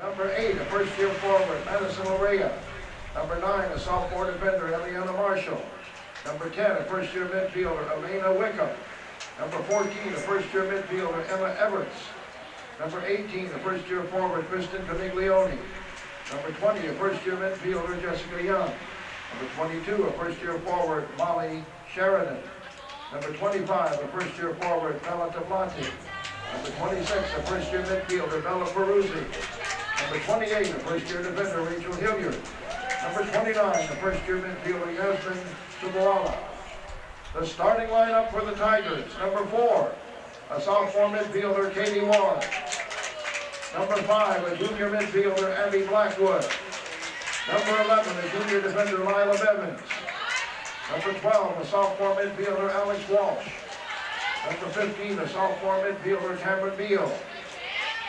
Number 8, a first-year forward, Madison Orea. Number 9, a sophomore defender, Eliana Marshall. Number 10, a first-year midfielder, Elena Wickham. Number 14, a first-year midfielder, Emma Everts. Number 18, a first-year forward, Kristen Camiglione. Number 20, a first-year midfielder, Jessica Young. Number 22, a first-year forward, Molly Sheridan. Number 25, a first-year forward, Bella Tablati. Number 26, a first-year midfielder, Bella Peruzzi. Number 28, a first-year defender, Rachel Hilliard. Number 29, a first-year midfielder, Yasmin Subarala. The starting lineup for the Tigers: number 4, a sophomore midfielder, Katie Warren. Number 5, a junior midfielder, Abby Blackwood. Number 11, a junior defender, Lila Bevins. Number 12, a sophomore midfielder, Alex Walsh. Number 15, a sophomore midfielder, Cameron Beal.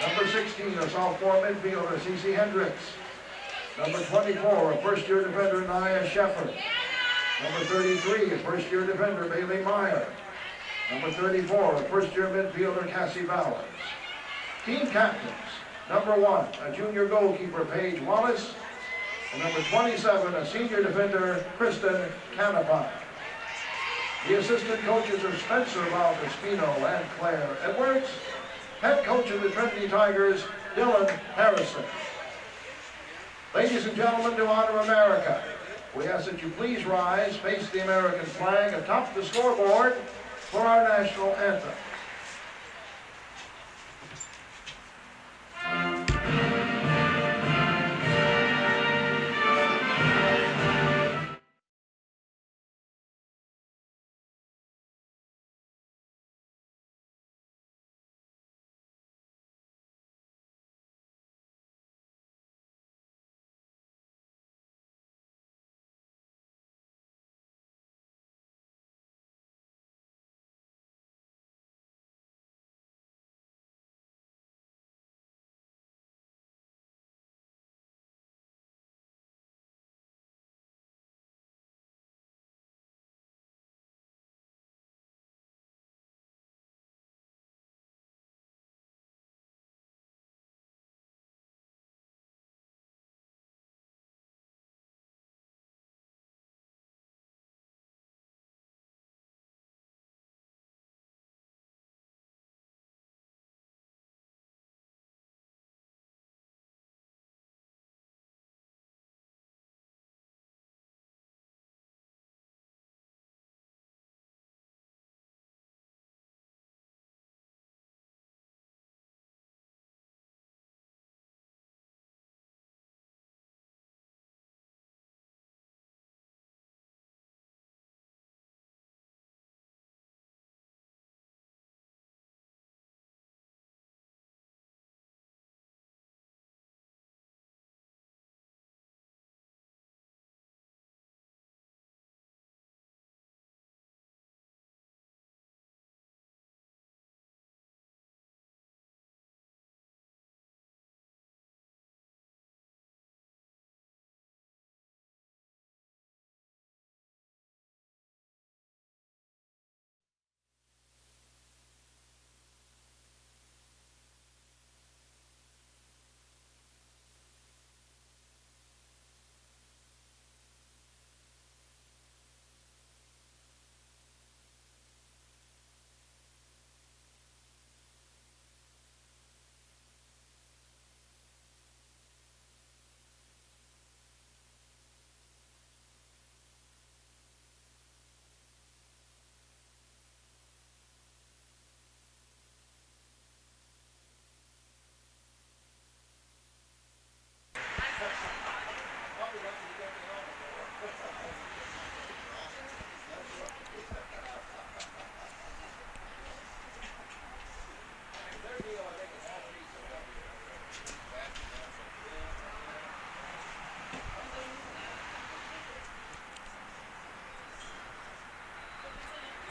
Number 16, a sophomore midfielder, Cece Hendricks. Number 24, a first-year defender, Nia Shepard. Number 33, a first-year defender, Bailey Meyer. Number 34, a first-year midfielder, Cassie Bowers. Team captains: number 1, a junior goalkeeper, Paige Wallace. And number 27, a senior defender, Kristen Canapine. The assistant coaches are Spencer Valdespino and Claire Edwards. Head coach of the Trinity Tigers, Dylan Harrison. Ladies and gentlemen, to honor America, we ask that you please rise, face the American flag atop the scoreboard for our national anthem.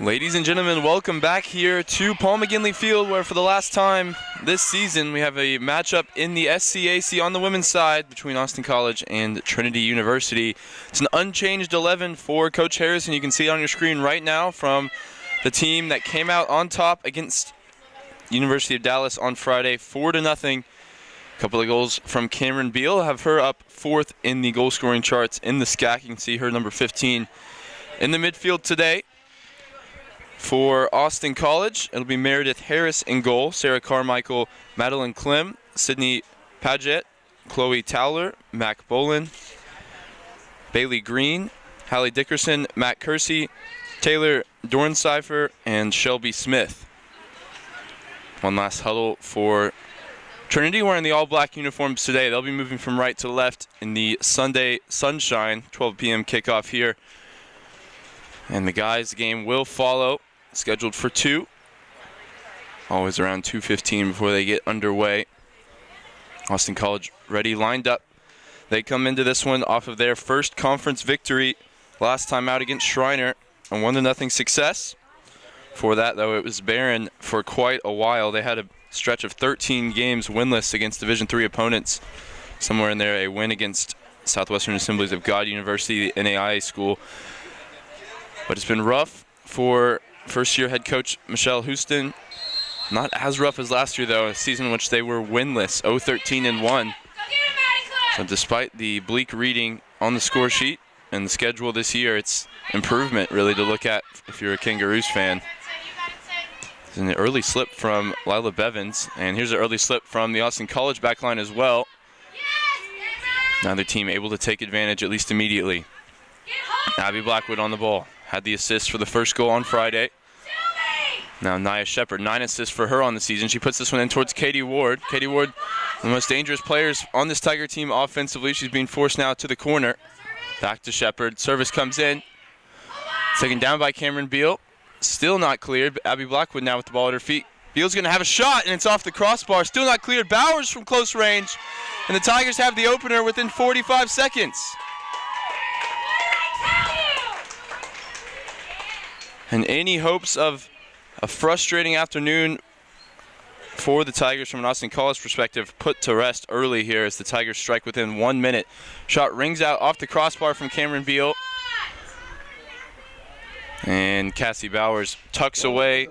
Ladies and gentlemen, welcome back here to Paul McGinley Field, where for the last time this season we have a matchup in the SCAC on the women's side between Austin College and Trinity University. It's an unchanged 11 for Coach Harrison. You can see it on your screen right now from the team that came out on top against University of Dallas on Friday, 4-0. A couple of goals from Cameron Beal have her up 4th in the goal scoring charts in the SCAC. You can see her number 15 in the midfield today. For Austin College, it'll be Meredith Harris in goal, Sarah Carmichael, Madeline Klim, Sydney Paget, Chloe Towler, Mac Bolin, Bailey Green, Hallie Dickerson, Matt Kersey, Taylor Dorncipher, and Shelby Smith. One last huddle for Trinity wearing the all-black uniforms today. They'll be moving from right to left in the Sunday sunshine, 12 p.m. kickoff here. And the guys' game will follow, scheduled for 2. Always around 2:15 before they get underway. Austin College ready, lined up. They come into this one off of their first conference victory last time out against Schreiner, a 1-0 success. For that, though, it was barren for quite a while. They had a stretch of 13 games winless against Division III opponents. Somewhere in there, a win against Southwestern Assemblies of God University, the NAIA school. But it's been rough for first-year head coach Michelle Houston. Not as rough as last year, though, a season in which they were winless, 0-13-1. So despite the bleak reading on the score sheet and the schedule this year, it's improvement, really, to look at if you're a Kangaroos fan. There's an early slip from Lila Bevins, and here's an early slip from the Austin College backline as well. Neither team able to take advantage, at least immediately. Abby Blackwood on the ball. Had the assist for the first goal on Friday. Now Nia Shepard, 9 assists for her on the season. She puts this one in towards Katie Ward. Katie Ward, the most dangerous players on this Tiger team offensively. She's being forced now to the corner. Back to Shepard. Service comes in. Taken down by Cameron Beal. Still not cleared. Abby Blackwood now with the ball at her feet. Beal's going to have a shot, and it's off the crossbar. Still not cleared. Bowers from close range. And the Tigers have the opener within 45 seconds. And any hopes of a frustrating afternoon for the Tigers from an Austin College perspective put to rest early here as the Tigers strike within 1 minute. Shot rings out off the crossbar from Cameron Beal. And Cassie Bowers tucks away.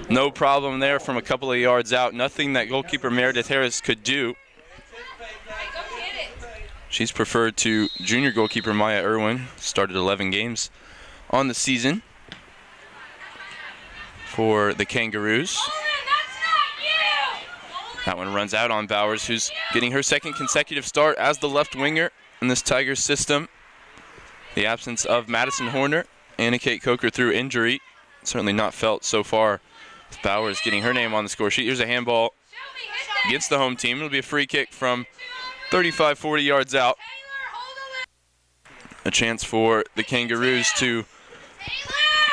No problem there from a couple of yards out. Nothing that goalkeeper Meredith Harris could do. She's preferred to junior goalkeeper Maya Irwin. Started 11 games on the season for the Kangaroos. That one runs out on Bowers, who's getting her second consecutive start as the left winger in this Tigers system. The absence of Madison Horner, Anna Kate Coker through injury, certainly not felt so far. With Bowers getting her name on the score sheet. Here's a handball against the home team. It'll be a free kick from 35, 40 yards out. A chance for the Kangaroos to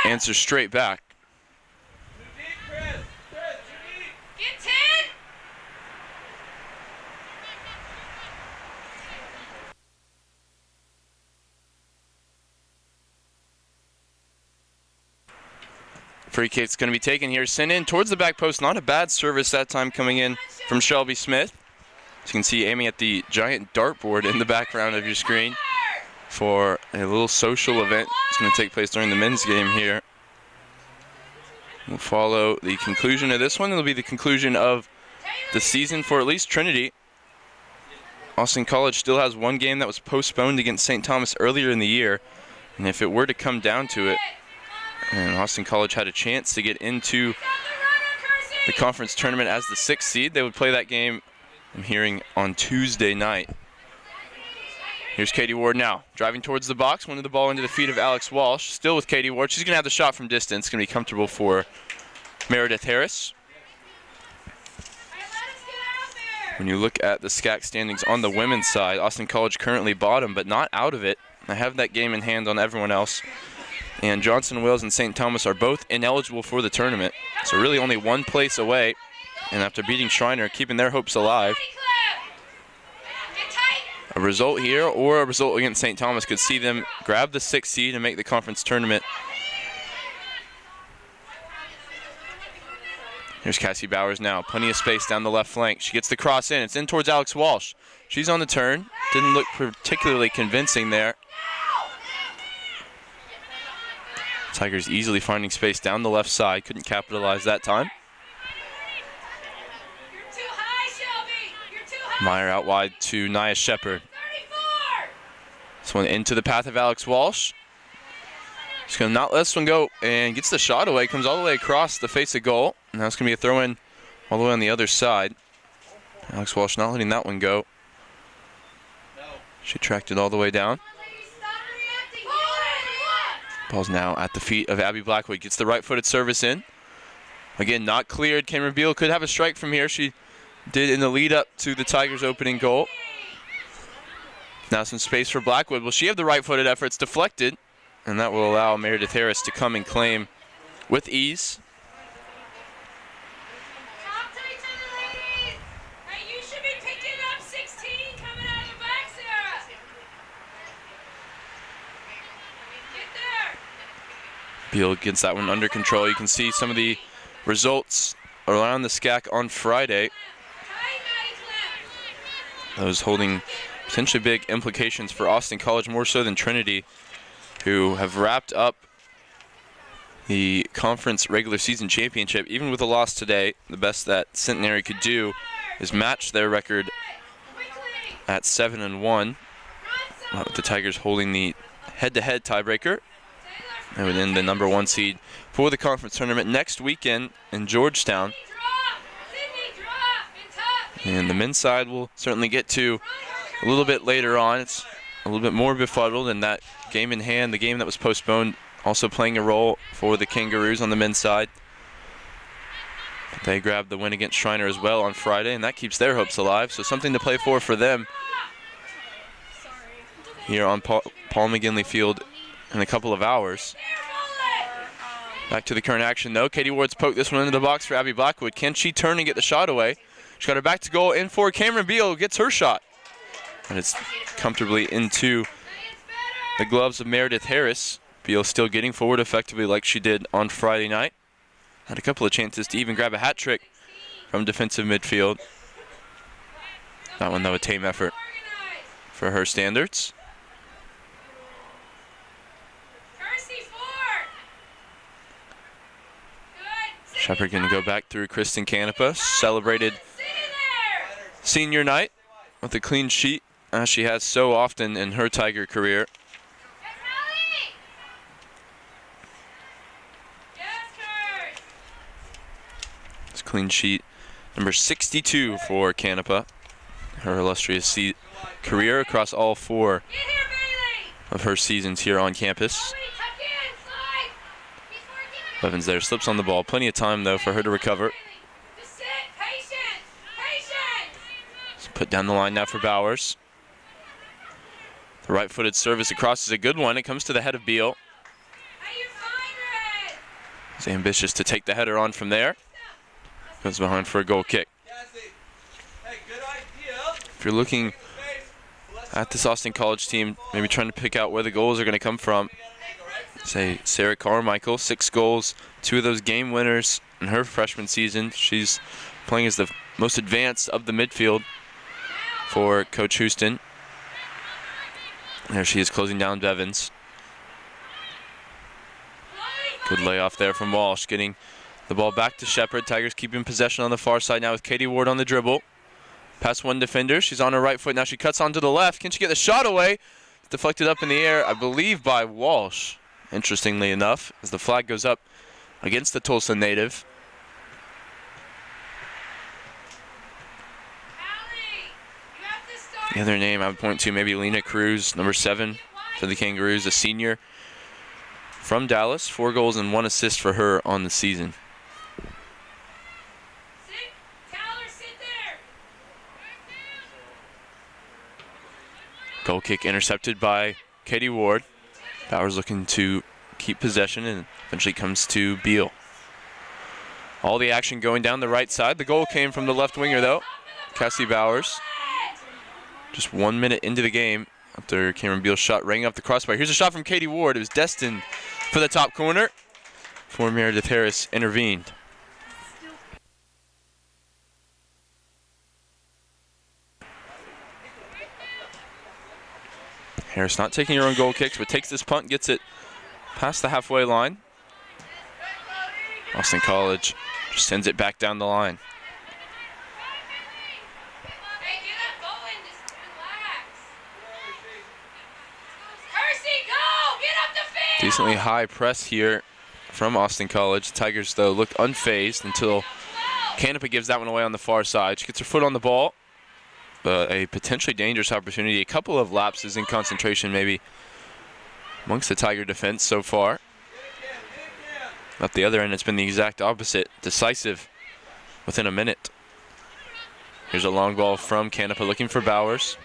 answer straight back. Free kick's going to be taken here. Sent in towards the back post. Not a bad service that time coming in from Shelby Smith. As you can see aiming at the giant dartboard in the background of your screen for a little social event. It's going to take place during the men's game here. We'll follow the conclusion of this one. It'll be the conclusion of the season for at least Trinity. Austin College still has one game that was postponed against St. Thomas earlier in the year. And if it were to come down to it, and Austin College had a chance to get into the conference tournament as the 6th seed, they would play that game, I'm hearing, on Tuesday night. Here's Katie Ward now, driving towards the box, winning the ball into the feet of Alex Walsh. Still with Katie Ward. She's going to have the shot from distance. Going to be comfortable for Meredith Harris. When you look at the SCAC standings on the women's side, Austin College currently bottom, but not out of it. I have that game in hand on everyone else. And Johnson Wales and St. Thomas are both ineligible for the tournament. So really only one place away. And after beating Schreiner, keeping their hopes alive. A result here or a result against St. Thomas could see them grab the 6th seed and make the conference tournament. Here's Cassie Bowers now. Plenty of space down the left flank. She gets the cross in. It's in towards Alex Walsh. She's on the turn. Didn't look particularly convincing there. Tigers easily finding space down the left side. Couldn't capitalize that time. You're too high, Shelby. You're too Meyer out wide to Nia Shepard. This one into the path of Alex Walsh. She's going to not let this one go and gets the shot away. Comes all the way across the face of goal. Now it's going to be a throw-in all the way on the other side. Alex Walsh not letting that one go. She tracked it all the way down. Ball's now at the feet of Abby Blackwood. Gets the right-footed service in. Again, not cleared. Cameron Beal could have a strike from here. She did in the lead-up to the Tigers' opening goal. Now some space for Blackwood. Will she have the right-footed effort? It's deflected, and that will allow Meredith Harris to come and claim with ease. Beal gets that one under control. You can see some of the results around the SCAC on Friday. Those holding potentially big implications for Austin College, more so than Trinity, who have wrapped up the conference regular season championship. Even with a loss today, the best that Centenary could do is match their record at 7-1. With the Tigers holding the head-to-head tiebreaker. And within the number 1 seed for the conference tournament next weekend in Georgetown. And the men's side will certainly get to a little bit later on. It's a little bit more befuddled, and that game in hand, the game that was postponed, also playing a role for the Kangaroos on the men's side. They grabbed the win against Schreiner as well on Friday, and that keeps their hopes alive. So something to play for them here on Paul McGinley Field in a couple of hours. Back to the current action though. Katie Ward's poked this one into the box for Abby Blackwood. Can she turn and get the shot away? She's got her back to goal in for Cameron Beal, gets her shot. And it's comfortably into the gloves of Meredith Harris. Beal still getting forward effectively like she did on Friday night. Had a couple of chances to even grab a hat trick from defensive midfield. That one though a tame effort for her standards. Shepard going to go back through Kristen Canepa. Celebrated senior night with a clean sheet, as she has so often in her Tiger career. It's clean sheet number 62 for Canepa. Her illustrious career across all 4 of her seasons here on campus. Evans there, slips on the ball. Plenty of time, though, for her to recover. Let's put down the line now for Bowers. The right-footed service across is a good one. It comes to the head of Beal. He's ambitious to take the header on from there. Goes behind for a goal kick. If you're looking at this Austin College team, maybe trying to pick out where the goals are going to come from, say Sarah Carmichael, 6 goals, 2 of those game winners in her freshman season. She's playing as the most advanced of the midfield for Coach Houston. There she is closing down Bevins. Good layoff there from Walsh, getting the ball back to Shepard. Tigers keeping possession on the far side now with Katie Ward on the dribble. Past one defender, she's on her right foot. Now she cuts onto the left. Can she get the shot away? Deflected up in the air, I believe by Walsh. Interestingly enough, as the flag goes up against the Tulsa native. The other name I would point to, maybe Lena Cruz, number 7 for the Kangaroos, a senior from Dallas. 4 goals and 1 assist for her on the season. Goal kick intercepted by Katie Ward. Bowers looking to keep possession, and eventually comes to Beal. All the action going down the right side. The goal came from the left winger though, Cassie Bowers. Just 1 minute into the game after Cameron Beal's shot rang off the crossbar. Here's a shot from Katie Ward. It was destined for the top corner before Meredith Harris intervened. Harris not taking her own goal kicks, but takes this punt, gets it past the halfway line. Austin College just sends it back down the line. Decently high press here from Austin College. Tigers, though, looked unfazed until Canepa gives that one away on the far side. She gets her foot on the ball. A potentially dangerous opportunity. A couple of lapses in concentration maybe amongst the Tiger defense so far. At the other end, it's been the exact opposite. Decisive within a minute. Here's a long ball from Canepa looking for Bowers.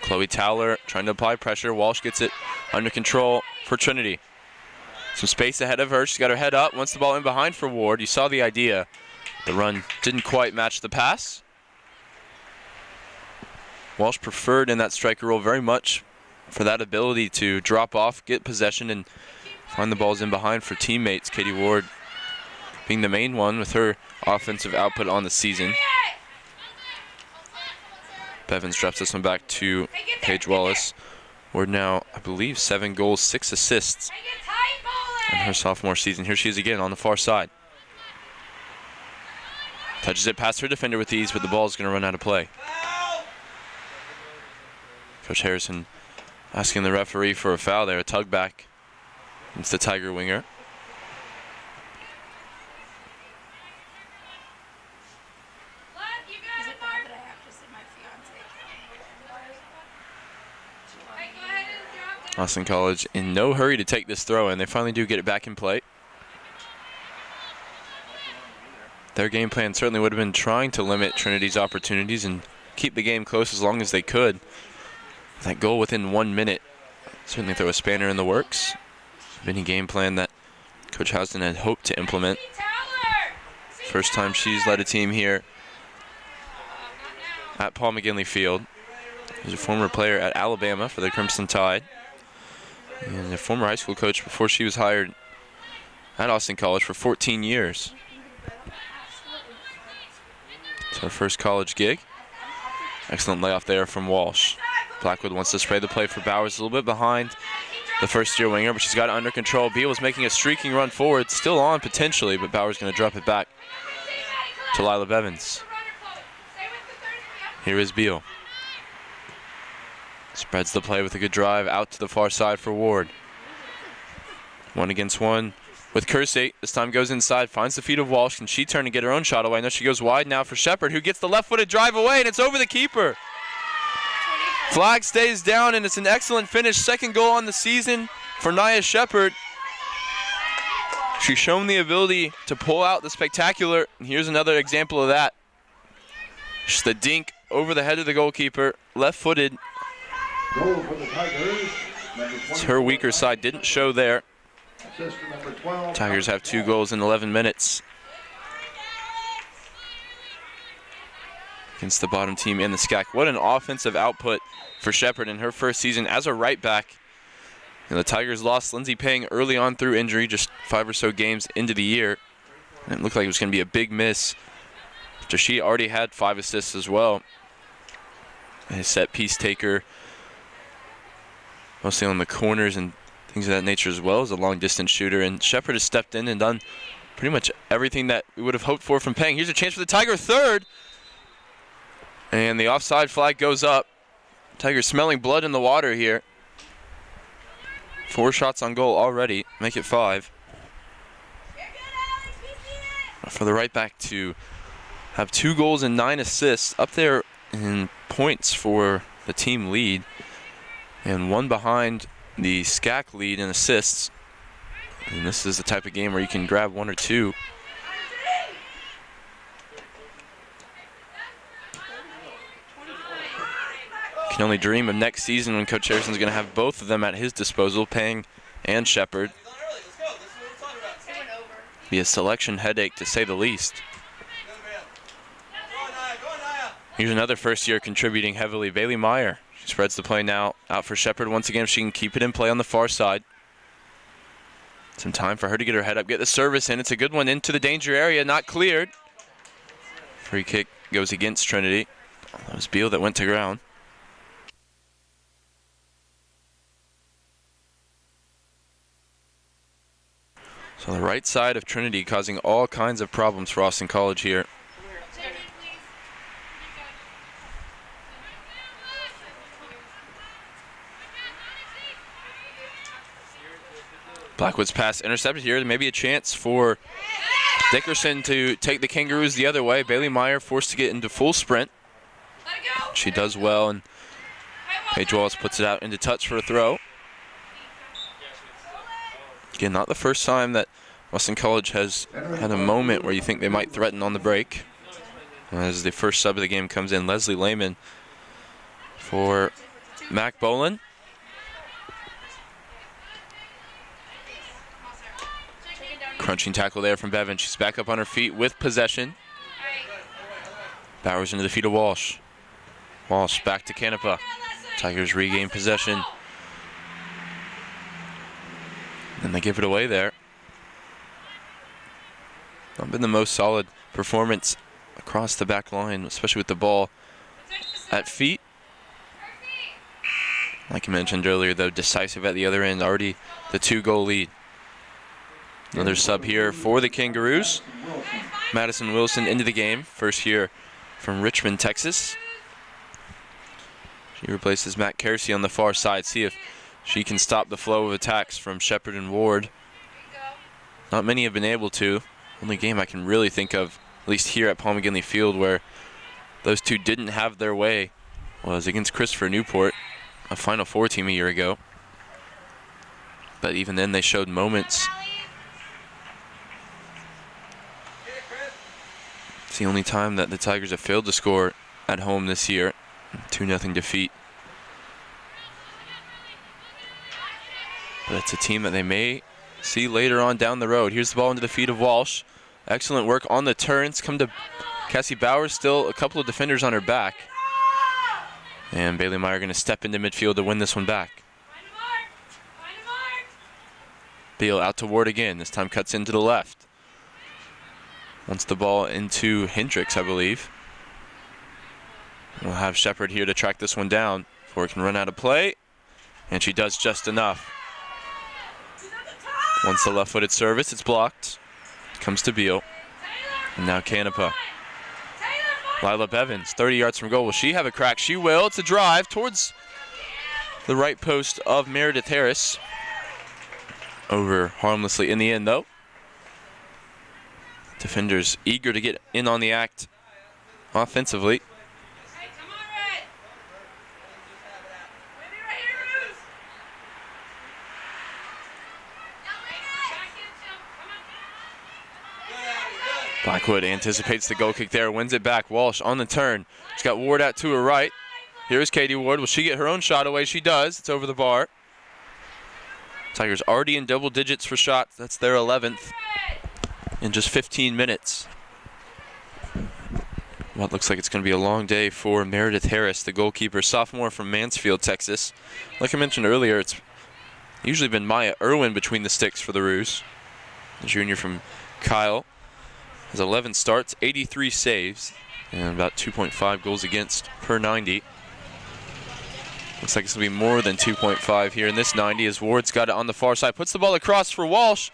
Chloe Towler trying to apply pressure. Walsh gets it under control for Trinity. Some space ahead of her. She's got her head up. Wants the ball in behind for Ward. You saw the idea. The run didn't quite match the pass. Walsh preferred in that striker role very much for that ability to drop off, get possession, and find the balls in behind for teammates. Katie Ward being the main one with her offensive output on the season. Bevins drops this one back to Paige Wallace. Ward now, I believe, 7 goals, 6 assists in her sophomore season. Here she is again on the far side. Touches it past her defender with ease, but the ball is going to run out of play. Coach Harrison asking the referee for a foul there, a tug back. It's the Tiger winger. Austin College in no hurry to take this throw, and they finally do get it back in play. Their game plan certainly would have been trying to limit Trinity's opportunities and keep the game close as long as they could. That goal within 1 minute certainly throw a spanner in the works. Any game plan that Coach Housden had hoped to implement. First time she's led a team here at Paul McGinley Field. She's a former player at Alabama for the Crimson Tide, and a former high school coach before she was hired at Austin College for 14 years. It's her first college gig. Excellent layoff there from Walsh. Blackwood wants to spray the play for Bowers, a little bit behind the first-year winger, but she's got it under control. Beal is making a streaking run forward, still on potentially, but Bowers going to drop it back to Lila Bevins. Here is Beal. Spreads the play with a good drive out to the far side for Ward. 1 against 1 with Kersey. This time goes inside, finds the feet of Walsh. Can she turn and get her own shot away? No, she goes wide now for Shepard, who gets the left-footed drive away, and it's over the keeper. Flag stays down, and it's an excellent finish. Second goal on the season for Nia Shepard. She's shown the ability to pull out the spectacular, and here's another example of that. Just a dink over the head of the goalkeeper, left-footed. Goal for the Tigers. It's her weaker side, didn't show there. Assist to number 12. Tigers have 2 goals in 11 minutes against the bottom team in the SCAC. What an offensive output for Shepard in her first season as a right back. And the Tigers lost Lindsay Payne early on through injury, just 5 or so games into the year. And it looked like it was going to be a big miss after she already had 5 assists as well. A set piece taker, mostly on the corners and things of that nature, as well as a long distance shooter. And Shepard has stepped in and done pretty much everything that we would have hoped for from Payne. Here's a chance for the Tiger third. And the offside flag goes up. Tigers smelling blood in the water here. 4 shots on goal already, make it 5. For the right back to have 2 goals and 9 assists, up there in points for the team lead, and 1 behind the SCAC lead in assists. And this is the type of game where you can grab 1 or 2. Can only dream of next season when Coach Harrison's going to have both of them at his disposal, Payne and Shepard. Be a selection headache, to say the least. Here's another first-year contributing heavily, Bailey Meyer. She spreads the play now out for Shepard once again if she can keep it in play on the far side. Some time for her to get her head up, get the service in. It's a good one into the danger area, not cleared. Free kick goes against Trinity. That was Beal that went to ground. So the right side of Trinity causing all kinds of problems for Austin College here. Blackwood's pass intercepted here. Maybe a chance for Dickerson to take the Kangaroos the other way. Bailey Meyer forced to get into full sprint. She does well, and Paige Wallace puts it out into touch for a throw. Again, not the first time that Boston College has had a moment where you think they might threaten on the break. As the first sub of the game comes in, Leslie Lehman for Mac Boland. Crunching tackle there from Bevan. She's back up on her feet with possession. Bowers into the feet of Walsh. Walsh back to Canepa. Tigers regain possession. And they give it away there. Not been the most solid performance across the back line, especially with the ball at feet. Like I mentioned earlier, though, decisive at the other end. Already the 2-goal lead. Another sub here for the Kangaroos. Madison Wilson into the game. First here from Richmond, Texas. She replaces Matt Kersey on the far side. See if she can stop the flow of attacks from Shepard and Ward. Not many have been able to. Only game I can really think of, at least here at Paul McGinley Field, where those two didn't have their way, was against Christopher Newport, a Final Four team a year ago. But even then, they showed moments. It's the only time that the Tigers have failed to score at home this year. 2-0 defeat. But it's a team that they may see later on down the road. Here's the ball into the feet of Walsh. Excellent work on the turns. Come to Cassie Bowers, still a couple of defenders on her back. And Bailey Meyer going to step into midfield to win this one back. Beal out to Ward again. This time cuts into the left. Wants the ball into Hendricks, I believe. We'll have Shepard here to track this one down before it can run out of play. And she does just enough. Once the left-footed service, it's blocked. Comes to Beal. And now Canepa. Lila Bevins, 30 yards from goal. Will she have a crack? She will. It's a drive towards the right post of Meredith Harris. Over harmlessly in the end, though. Defenders eager to get in on the act offensively. Blackwood anticipates the goal kick there, wins it back. Walsh on the turn. She's got Ward out to her right. Here's Katie Ward. Will she get her own shot away? She does. It's over the bar. Tigers already in double digits for shots. That's their 11th in just 15 minutes. What looks like it's going to be a long day for Meredith Harris, the goalkeeper, sophomore from Mansfield, Texas. Like I mentioned earlier, it's usually been Maya Irwin between the sticks for the Roos. The junior from Kyle has 11 starts, 83 saves, and about 2.5 goals against per 90. Looks like it's going to be more than 2.5 here in this 90 as Ward's got it on the far side. Puts the ball across for Walsh,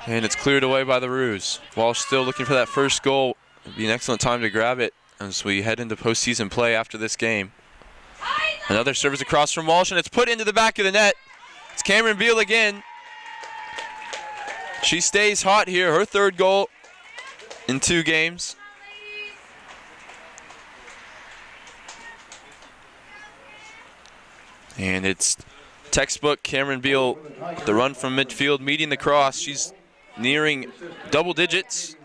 and it's cleared away by the Roos. Walsh still looking for that first goal. It'd be an excellent time to grab it as we head into postseason play after this game. Another service across from Walsh, and it's put into the back of the net. It's Cameron Beal again. She stays hot here, her third goal in 2 games. And it's textbook Cameron Beal, the run from midfield, meeting the cross. She's nearing double digits.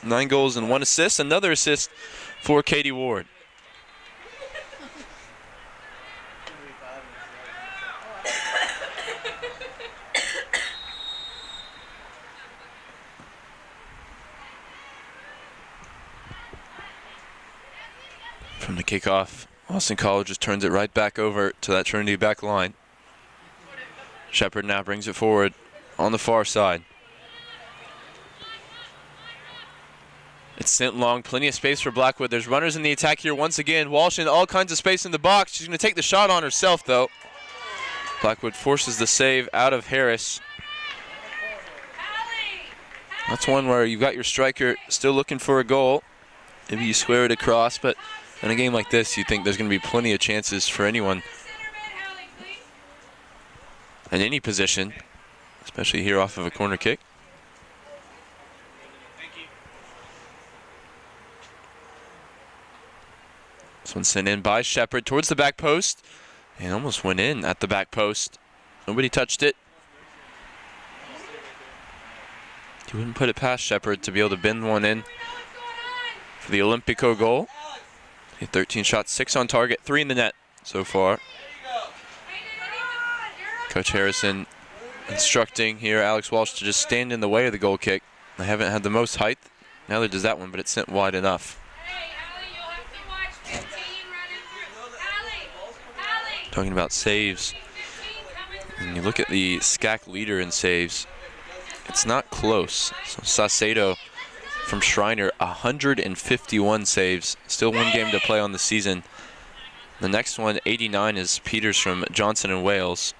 9 goals and 1 assist. Another assist for Katie Ward. From the kickoff, Boston College just turns it right back over to that Trinity back line. Shepard now brings it forward on the far side. It's sent long, plenty of space for Blackwood. There's runners in the attack here once again. Walsh in all kinds of space in the box. She's going to take the shot on herself, though. Blackwood forces the save out of Harris. That's one where you've got your striker still looking for a goal. Maybe you square it across, but in a game like this, you think there's going to be plenty of chances for anyone in any position. especially here off of a corner kick. This one sent in by Shepard towards the back post and almost went in at the back post. Nobody touched it. You wouldn't put it past Shepard to be able to bend one in for the Olympico goal. 13 shots, 6 on target, 3 in the net so far. Coach Harrison instructing here Alex Walsh to just stand in the way of the goal kick. They haven't had the most height. Neither does that one, but it's sent wide enough. Talking about saves. When you look at the SCAC leader in saves, it's not close. So Saucedo from Schreiner, 151 saves. Still one game to play on the season. The next one, 89, is Peters from Johnson and Wales.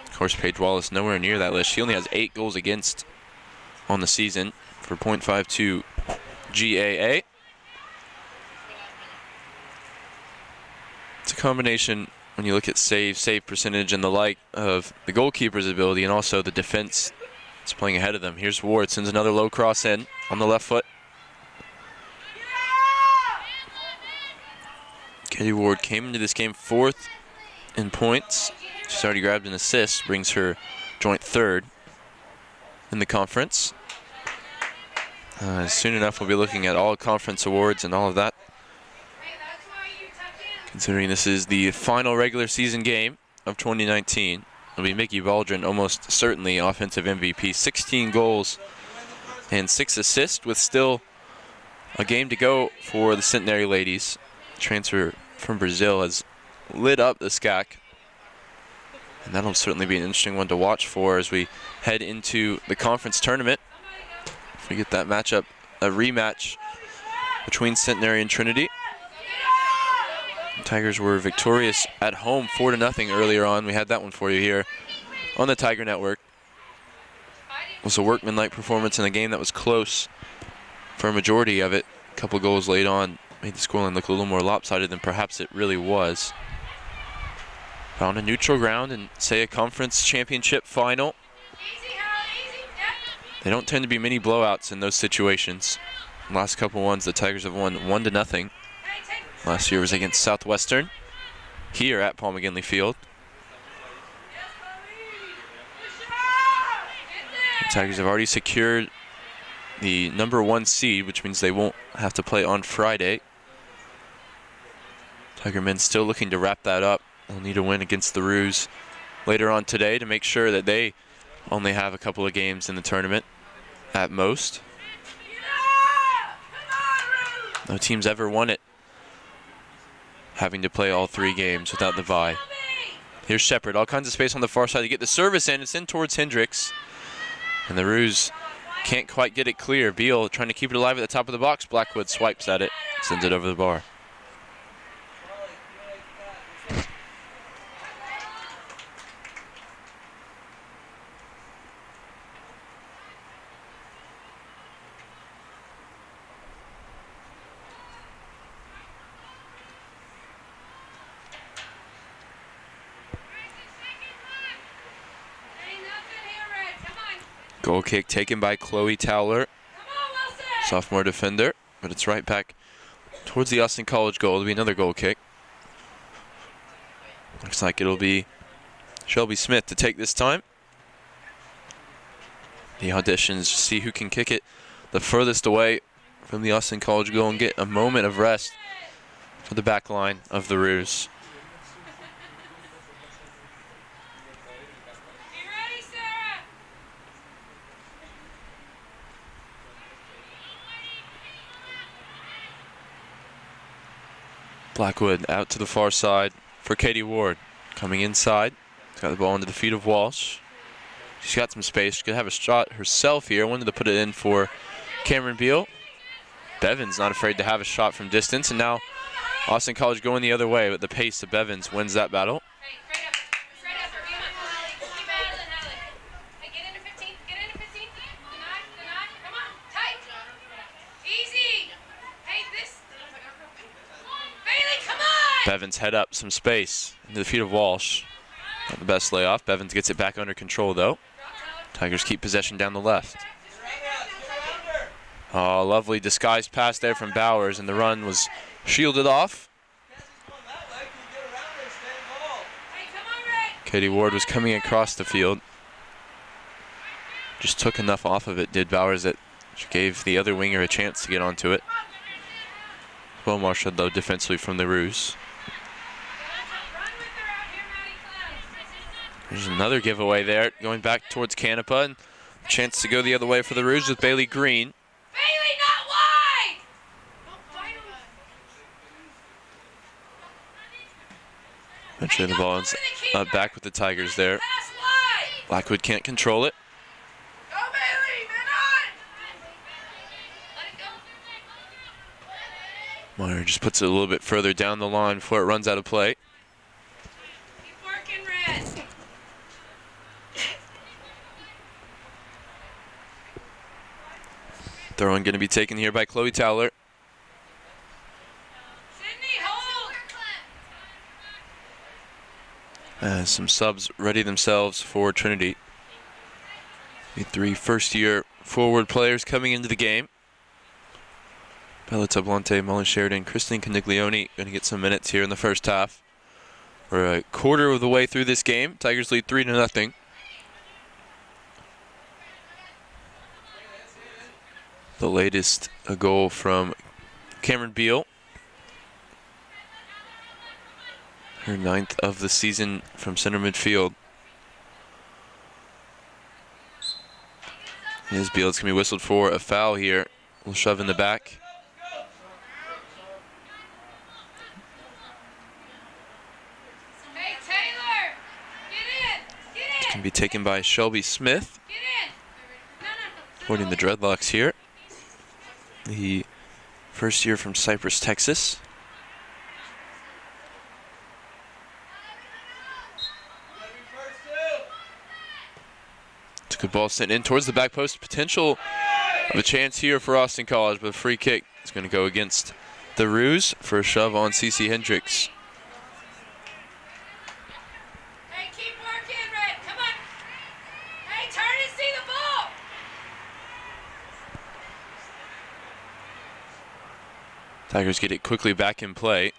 Of course, Paige Wallace nowhere near that list. She only has 8 goals against on the season for .52 GAA. It's a combination, when you look at save percentage and the like, of the goalkeeper's ability and also the defense is playing ahead of them. Here's Ward, sends another low cross in on the left foot. Katie Ward came into this game 4th in points. She's already grabbed an assist, brings her joint 3rd in the conference. Soon enough, we'll be looking at all conference awards and all of that, considering this is the final regular season game of 2019. It'll be Mickey Baldwin, almost certainly offensive MVP. 16 goals and 6 assists with still a game to go for the Centenary ladies. Transfer from Brazil has lit up the SCAC, and that'll certainly be an interesting one to watch for as we head into the conference tournament. If we get that matchup, a rematch between Centenary and Trinity. The Tigers were victorious at home 4-0 earlier on. We had that one for you here on the Tiger Network. It was a workmanlike performance in a game that was close for a majority of it. A couple goals late on made the scoreline look a little more lopsided than perhaps it really was. But on a neutral ground and say a conference championship final, they don't tend to be many blowouts in those situations. The last couple ones, the Tigers have won 1-0. Last year was against Southwestern here at Paul McGinley Field. The Tigers have already secured the #1 seed, which means they won't have to play on Friday. Tiger men still looking to wrap that up. They'll need a win against the Roos later on today to make sure that they only have a couple of games in the tournament at most. No team's ever won it having to play all 3 games without the bye. Here's Shepard, all kinds of space on the far side to get the service in. It's in towards Hendricks, and the Roos can't quite get it clear. Beal trying to keep it alive at the top of the box. Blackwood swipes at it, sends it over the bar. Goal kick taken by Chloe Towler, sophomore defender, but it's right back towards the Austin College goal. It'll be another goal kick. Looks like it'll be Shelby Smith to take this time. The auditions to see who can kick it the furthest away from the Austin College goal and get a moment of rest for the back line of the Roos. Blackwood out to the far side for Katie Ward. Coming inside. Got the ball into the feet of Walsh. She's got some space. She could have a shot herself here. Wanted to put it in for Cameron Beal. Bevins not afraid to have a shot from distance. And now Austin College going the other way, but the pace of Bevins wins that battle. Bevins head up some space into the feet of Walsh. Not the best layoff. Bevins gets it back under control, though. Tigers keep possession down the left. Oh, lovely disguised pass there from Bowers, and the run was shielded off. Katie Ward was coming across the field. Just took enough off of it, did Bowers, that gave the other winger a chance to get onto it. Well marshaled, though, defensively from the Roos. There's another giveaway there, going back towards Canepa, and a chance to go the other way for the Roos with Bailey Green. Bailey, not wide! Eventually the ball is back with the Tigers there. Blackwood can't control it. Go, Bailey, man on! Meyer just puts it a little bit further down the line before it runs out of play. Keep working, Red. Throw-in going to be taken here by Chloe Towler. Sydney, hold! Some subs ready themselves for Trinity. The 3 first-year forward players coming into the game. Bella Tablante, Molly Sheridan, Kristen Caniglione going to get some minutes here in the first half. We're a quarter of the way through this game. Tigers lead 3-0. The latest, a goal from Cameron Beal. Her 9th of the season from center midfield. Here's Beal. It's going to be whistled for a foul here. We'll shove in the back. Hey, Taylor! Get in! It's going to be taken by Shelby Smith. Get in! No. Holding the dreadlocks here. The first year from Cypress, Texas. It's a good ball sent in towards the back post. Potential of a chance here for Austin College, but a free kick is going to go against the Roos for a shove on CC Hendricks. Hey, keep working, Red. Come on. Hey, turn and see the ball. Tigers get it quickly back in play.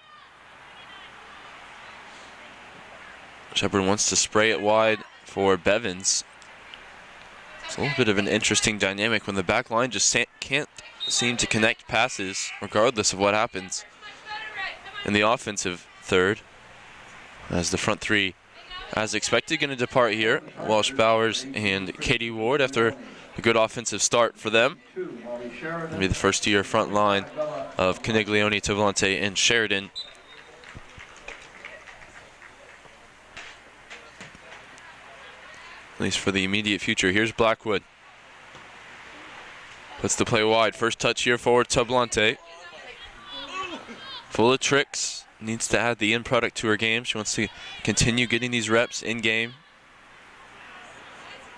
Shepard wants to spray it wide for Bevins. It's a little bit of an interesting dynamic when the back line just can't seem to connect passes regardless of what happens in the offensive third. As the front three, as expected, going to depart here. Walsh, Bowers, and Katie Ward after a good offensive start for them. It'll be the first year front line of Caniglione, Tavolante, and Sheridan. At least for the immediate future. Here's Blackwood. Puts the play wide. First touch here for Tablante. Full of tricks. Needs to add the end product to her game. She wants to continue getting these reps in game.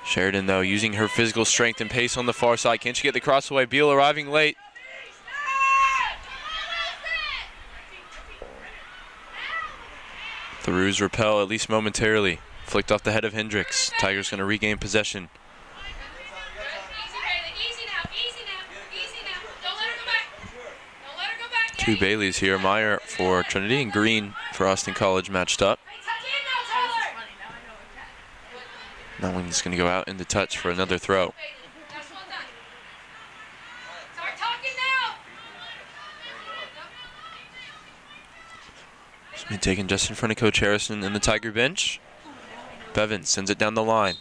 Sheridan, though, using her physical strength and pace on the far side. Can she get the cross away? Beal arriving late. The Roos repel, at least momentarily. Flicked off the head of Hendricks. Tigers going to regain possession. Two Baileys here. Meyer for Trinity and Green for Austin College matched up. That one's going to go out into touch for another throw. It's been taken just in front of Coach Harrison in the Tiger bench. Bevins sends it down the line.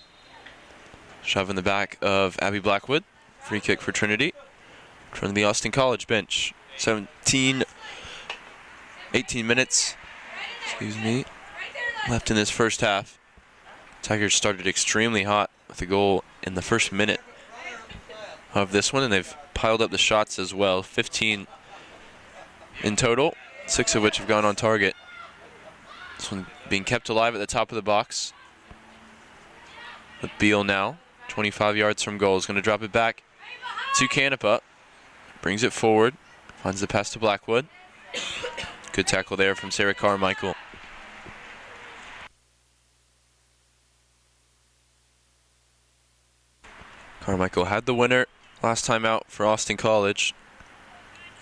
Shove in the back of Abby Blackwood. Free kick for Trinity. From the Austin College bench. 18 minutes, left in this first half. Tigers started extremely hot with a goal in the first minute of this one, and they've piled up the shots as well. 15 in total, 6 of which have gone on target. This one being kept alive at the top of the box. With Beal now, 25 yards from goal, is going to drop it back to Canepa. Brings it forward, finds the pass to Blackwood. Good tackle there from Sarah Carmichael. Carmichael had the winner last time out for Austin College.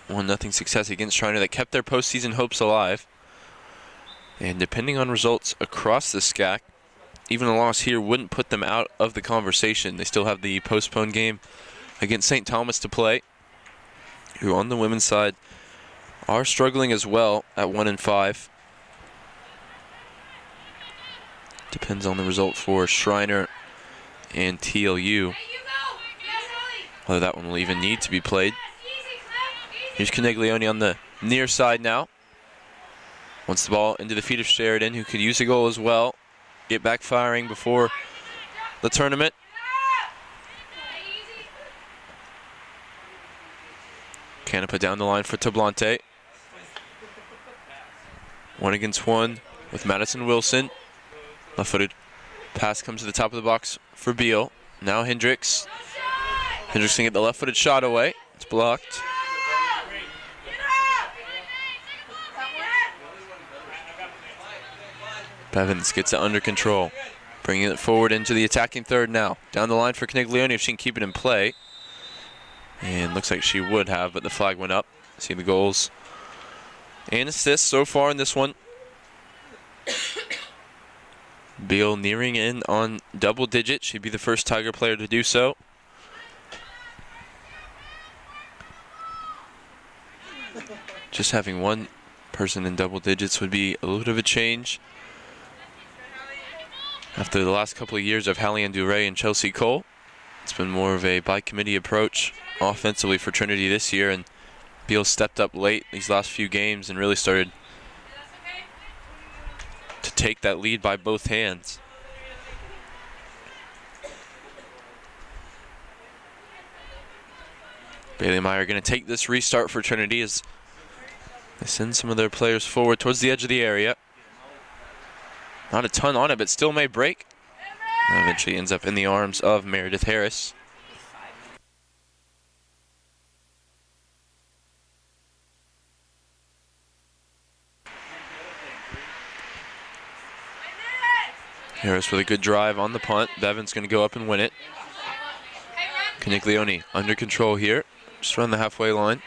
1-0 success against Shriner that kept their postseason hopes alive. And depending on results across the SCAC, even a loss here wouldn't put them out of the conversation. They still have the postponed game against St. Thomas to play, who on the women's side are struggling as well at 1-5. Depends on the result for Shriner and TLU, whether that one will even need to be played. Here's Caniglione on the near side now. Wants the ball into the feet of Sheridan, who could use a goal as well. Get back firing before the tournament. Canepa down the line for Tablante. 1-against-1 with Madison Wilson. Left-footed pass comes to the top of the box for Beal. Now Hendricks. Hendricks can get the left-footed shot away. It's blocked. Bevins gets it under control. Bringing it forward into the attacking third now. Down the line for Caniglione if she can keep it in play. And looks like she would have, but the flag went up. See the goals and assists so far in this one. Beal nearing in on double digits. She'd be the first Tiger player to do so. Just having one person in double digits would be a little bit of a change after the last couple of years of Hallian Duray and Chelsea Cole. It's been more of a by-committee approach offensively for Trinity this year, and Beal stepped up late these last few games and really started to take that lead by both hands. Bailey Meyer going to take this restart for Trinity as they send some of their players forward towards the edge of the area. Not a ton on it, but still may break. And eventually ends up in the arms of Meredith Harris. Harris with a good drive on the punt. Bevan's going to go up and win it. Caniglione under control here. Just around the halfway line.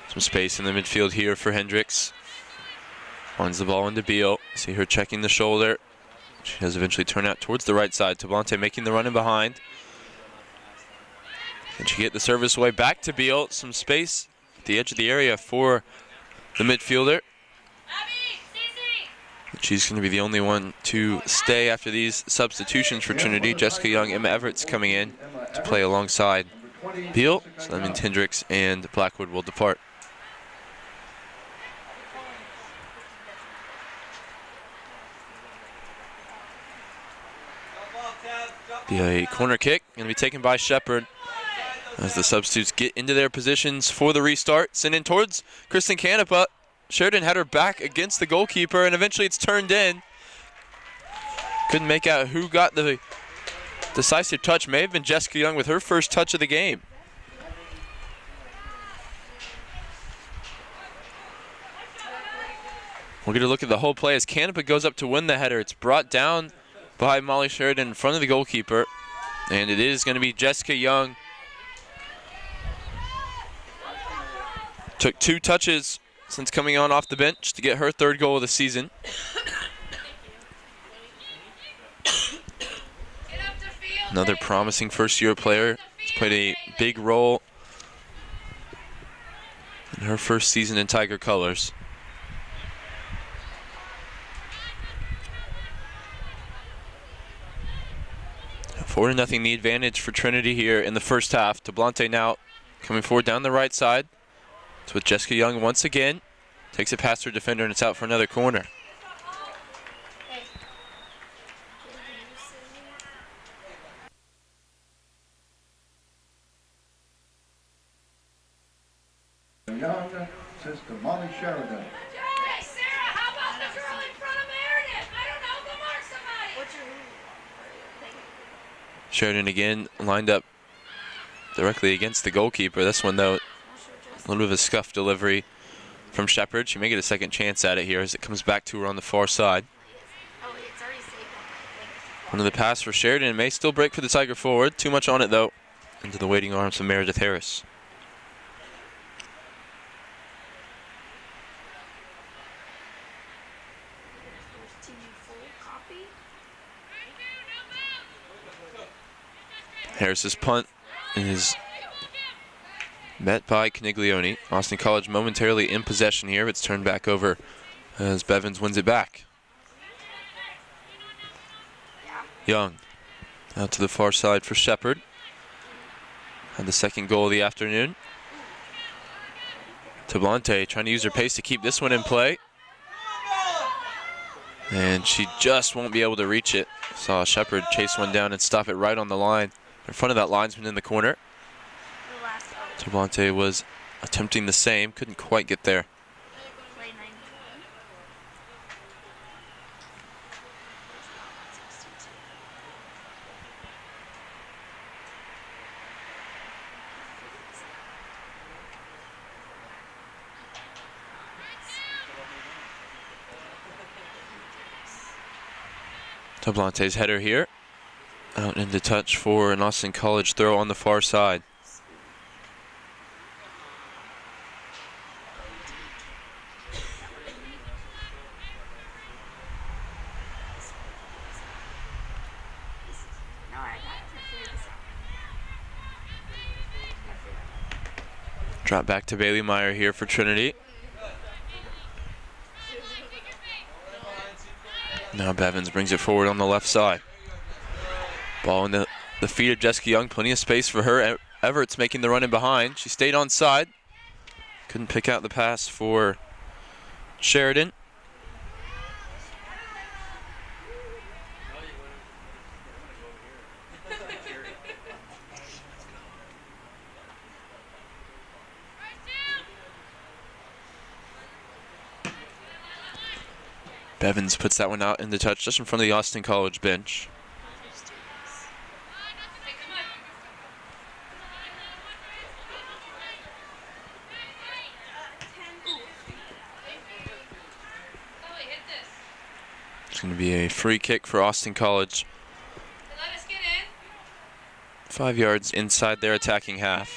Some space in the midfield here for Hendricks. Finds the ball into Beal. See her checking the shoulder. She does eventually turn out towards the right side. Tablante making the run in behind. Can she get the service away back to Beal? Some space at the edge of the area for the midfielder. She's going to be the only one to stay after these substitutions for Trinity. Jessica Young, Emma Everett's coming in to play alongside Beal. So that means Hendricks and Blackwood will depart. Be a corner kick, going to be taken by Shepard as the substitutes get into their positions for the restart. Send in towards Kristen Canepa. Sheridan had her back against the goalkeeper, and eventually it's turned in. Couldn't make out who got the decisive touch. May have been Jessica Young with her first touch of the game. We'll get a look at the whole play as Canepa goes up to win the header. It's brought down by Molly Sheridan in front of the goalkeeper, and it is going to be Jessica Young. Took 2 touches since coming on off the bench to get her 3rd goal of the season. Another promising first-year player. Has played a big role in her first season in Tiger colors. A 4-0 the advantage for Trinity here in the first half. Tablante now coming forward down the right side. It's with Jessica Young once again. Takes it past her defender, and it's out for another corner. Young, sister Molly Sheridan. Hey, Sarah, how about the girl in front of Meredith? I don't know, go mark somebody. What's your name? Sheridan again lined up directly against the goalkeeper. This one, though, a little bit of a scuffed delivery from Shepard. She may get a second chance at it here as it comes back to her on the far side. Oh, yeah. One of the pass for Sheridan may still break for the Tiger forward. Too much on it though. Into the waiting arms of Meredith Harris. Harris's punt is met by Caniglione. Austin College momentarily in possession here. It's turned back over as Bevins wins it back. Young out to the far side for Shepard. Had the second goal of the afternoon. Tablante trying to use her pace to keep this one in play. And she just won't be able to reach it. Saw Shepard chase one down and stop it right on the line. In front of that linesman in the corner. Tablante was attempting the same, couldn't quite get there. Tablante's header here. Out into touch for an Austin College throw on the far side. Drop back to Bailey Meyer here for Trinity. Now Bevins brings it forward on the left side. Ball in the feet of Jessica Young. Plenty of space for her. Everett's making the run in behind. She stayed on side. Couldn't pick out the pass for Sheridan. Bevins puts that one out into touch just in front of the Austin College bench. It's going to be a free kick for Austin College. 5 yards inside their attacking half.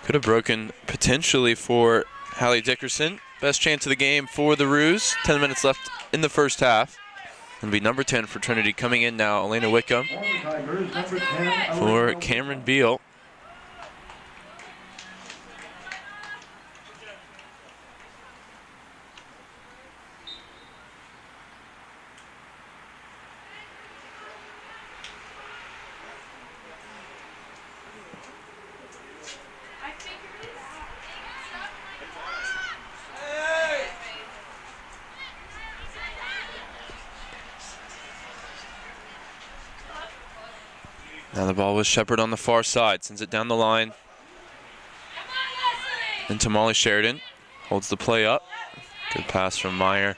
Could have broken potentially for Hallie Dickerson. Best chance of the game for the Roos. 10 minutes left in the first half. It'll be number 10 for Trinity coming in now. Elena Wickham for Cameron Beal. Now the ball with Shepard on the far side. Sends it down the line. Into Molly Sheridan. Holds the play up. Good pass from Meyer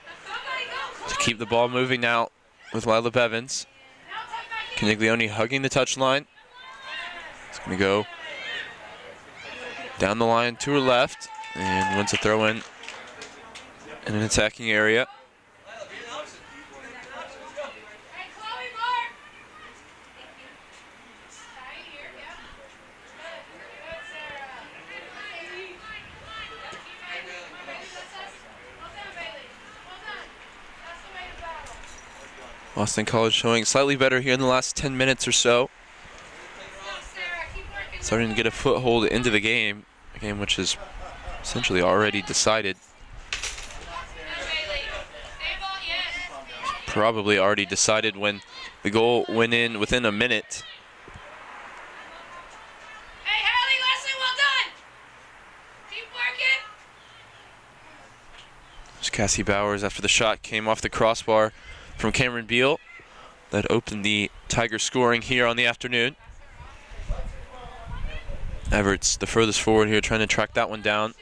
to keep the ball moving now with Lila Bevins. Caniglione hugging the touchline. It's going to go down the line to her left and wins a throw in an attacking area. Austin College showing slightly better here in the last 10 minutes or so. Starting to get a foothold into the game, a game which is essentially already decided. Probably already decided when the goal went in within a minute. Hey, Hallie, Leslie, well done. Keep working. There's Cassie Bowers after the shot came off the crossbar from Cameron Beal. That opened the Tiger scoring here on the afternoon. Everett's the furthest forward here, trying to track that one down.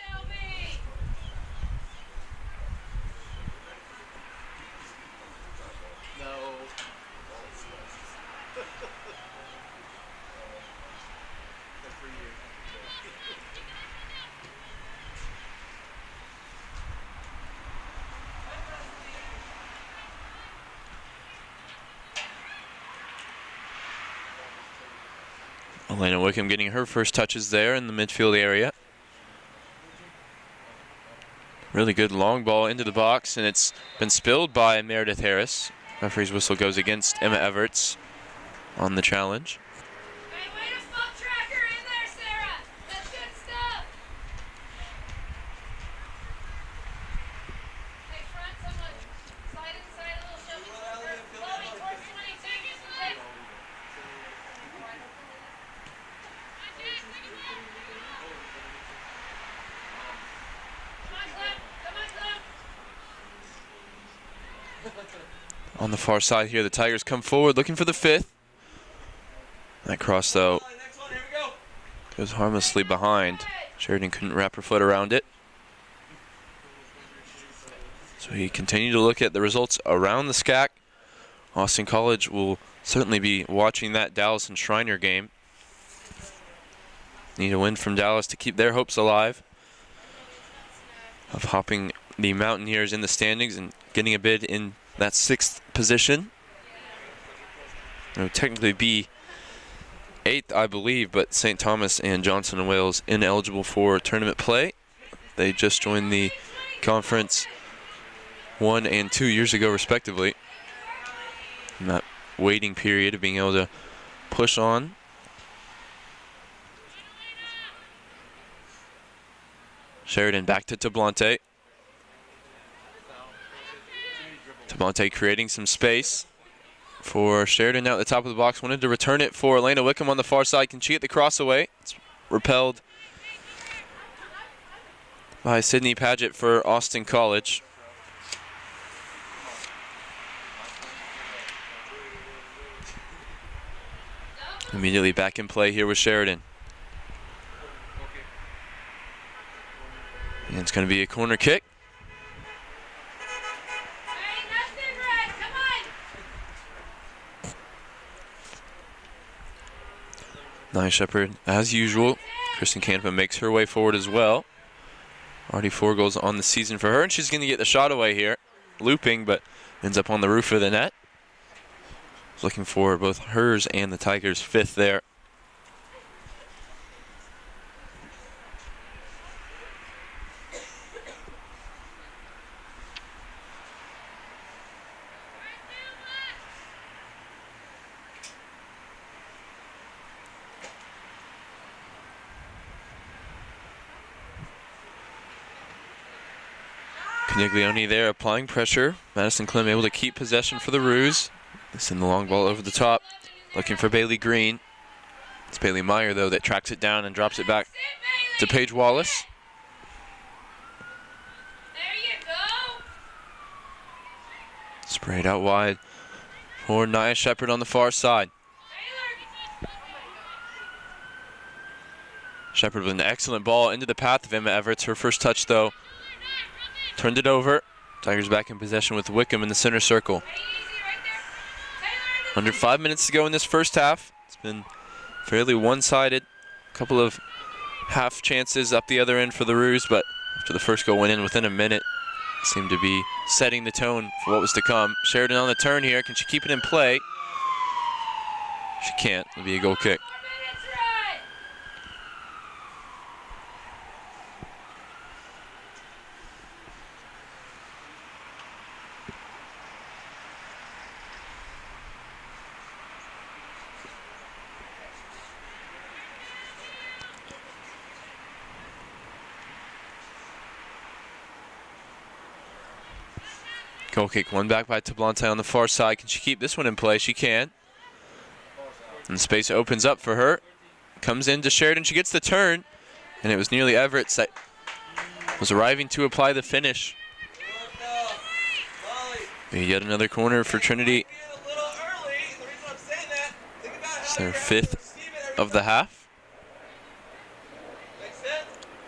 Elena Wickham getting her first touches there in the midfield area. Really good long ball into the box, and it's been spilled by Meredith Harris. Referee's whistle goes against Emma Everts on the challenge. Hey, way to fuck tracker in there, Sarah. That's good stuff. Hey, front, someone slide inside a little shelving closer. Chloe, towards 22. Get some legs. Come on, Clem. Come on, Clem. On the far side here, the Tigers come forward looking for the fifth. That cross, though, goes harmlessly behind. Sheridan couldn't wrap her foot around it. So he continued to look at the results around the SCAC. Austin College will certainly be watching that Dallas and Shriner game. Need a win from Dallas to keep their hopes alive of hopping the Mountaineers in the standings and getting a bid in that 6th position. It would technically be 8th, I believe, but St. Thomas and Johnson & Wales ineligible for tournament play. They just joined the conference 1 and 2 years ago, respectively. In that waiting period of being able to push on. Sheridan back to Tablante. Tablante creating some space for Sheridan now at the top of the box. Wanted to return it for Elena Wickham on the far side. Can she get the cross away? It's repelled by Sydney Paget for Austin College. Immediately back in play here with Sheridan. And it's going to be a corner kick. Hey, nothing, Red. Come on. Nia Shepherd, as usual. Kristen Canapa makes her way forward as well. Already 4 goals on the season for her, and she's going to get the shot away here. Looping, but ends up on the roof of the net. Looking for both hers and the Tigers' 5th there. Caniglione there applying pressure. Madison Clem able to keep possession for the Roos. They send the long ball over the top. Looking for Bailey Green. It's Bailey Meyer, though, that tracks it down and drops it back to Paige Wallace. There you go. Sprayed out wide for Nia Shepherd on the far side. Shepherd with an excellent ball into the path of Emma Everts. Her first touch, though, turned it over. Tigers back in possession with Wickham in the center circle. Under 5 minutes to go in this first half. It's been fairly one-sided. A couple of half chances up the other end for the Roos, but after the first goal went in within a minute, seemed to be setting the tone for what was to come. Sheridan on the turn here. Can she keep it in play? She can't. It'll be a goal kick. Goal kick, one back by Tablante on the far side. Can she keep this one in play? She can. And space opens up for her. Comes into Sheridan. She gets the turn. And it was nearly Everett that was arriving to apply the finish. Yet another corner for Trinity. It's their 5th of the half.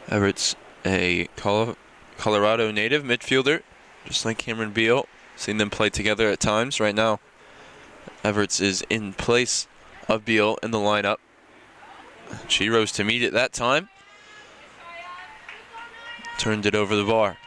Everett's a Colorado native midfielder, just like Cameron Beal. Seen them play together at times. Right now, Everts is in place of Beal in the lineup. She rose to meet it that time. Turned it over the bar.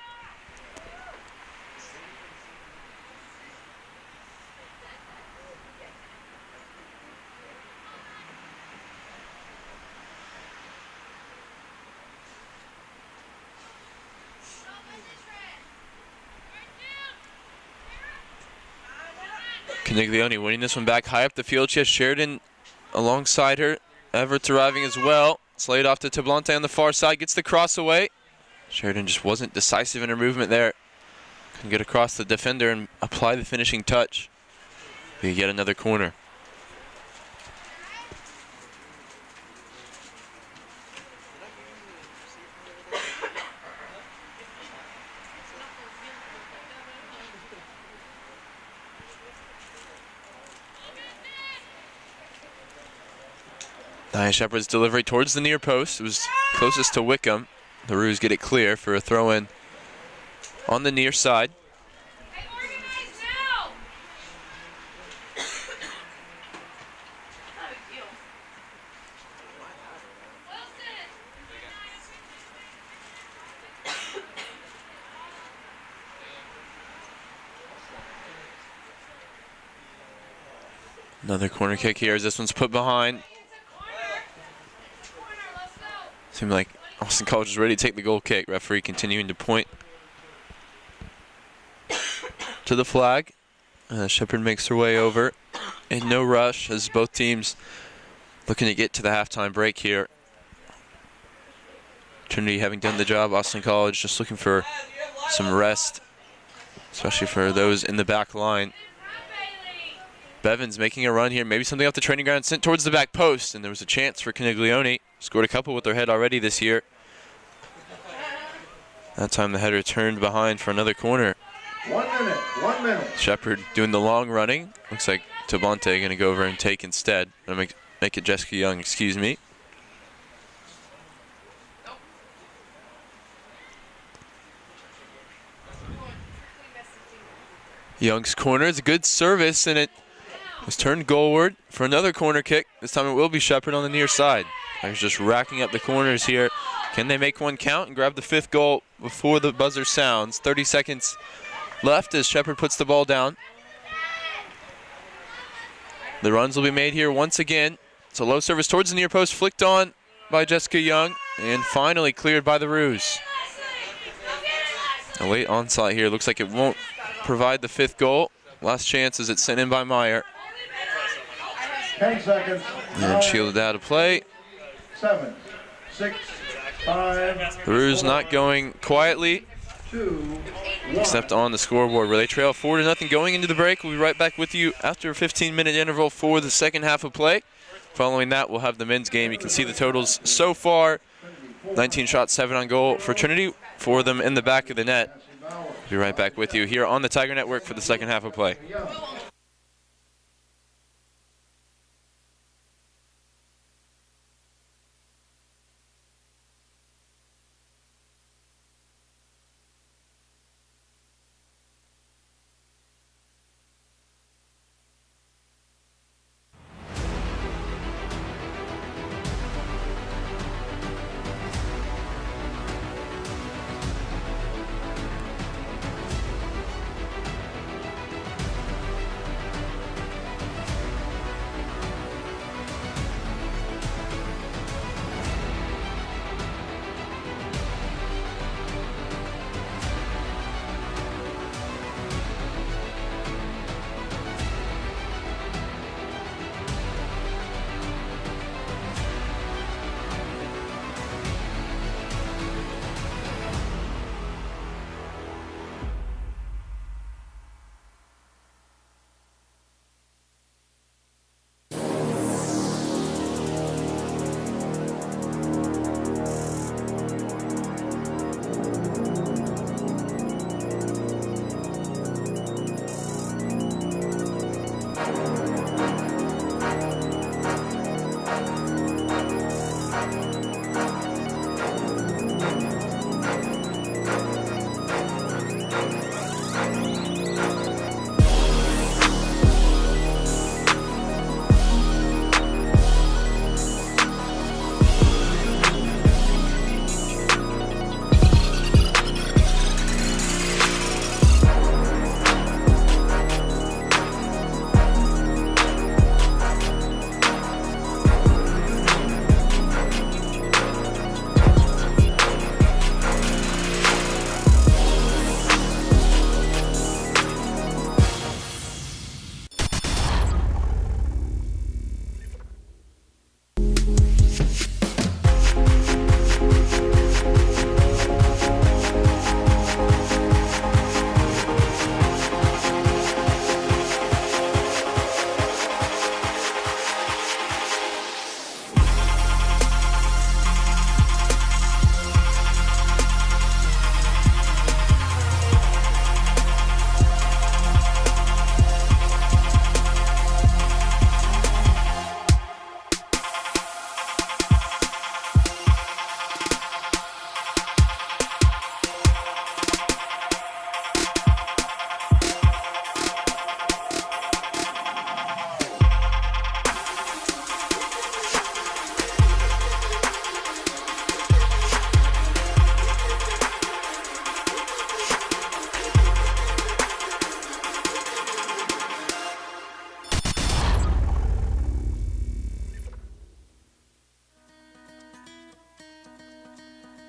Caniglione winning this one back high up the field. She has Sheridan alongside her. Everett's arriving as well. Slayed off to Tablante on the far side. Gets the cross away. Sheridan just wasn't decisive in her movement there. Couldn't get across the defender and apply the finishing touch. We get another corner. Nia Shepard's delivery towards the near post. It was closest to Wickham. The Roos get it clear for a throw-in on the near side. Hey, organize now! Not a big deal. Wilson! Another corner kick here as this one's put behind. Seemed like Austin College is ready to take the goal kick. Referee continuing to point to the flag. Shepard makes her way over in no rush as both teams looking to get to the halftime break here. Trinity having done the job. Austin College just looking for some rest, especially for those in the back line. Bevins making a run here, maybe something off the training ground, sent towards the back post, and there was a chance for Caniglione. Scored a couple with their head already this year. That time the header turned behind for another corner. 1 minute. Shepard doing the long running. Looks like Tablante going to go over and take instead. Gonna make it Jessica Young, excuse me. Young's corner is a good service, and it was turned goalward for another corner kick. This time it will be Shepard on the near side. They're just racking up the corners here. Can they make one count and grab the 5th goal before the buzzer sounds? 30 seconds left as Shepard puts the ball down. The runs will be made here once again. It's a low service towards the near post, flicked on by Jessica Young, and finally cleared by the Roos. A late onslaught here. Looks like it won't provide the 5th goal. Last chance as it's sent in by Meyer. 10 seconds. And shielded out of play. 7, 6, 5. The Roos not going quietly, 2, 1. except on the scoreboard where they trail 4-0 going into the break. We'll be right back with you after a 15-minute interval for the second half of play. Following that, we'll have the men's game. You can see the totals so far. 19 shots, 7 on goal for Trinity, 4 of them in the back of the net. We'll be right back with you here on the Tiger Network for the second half of play.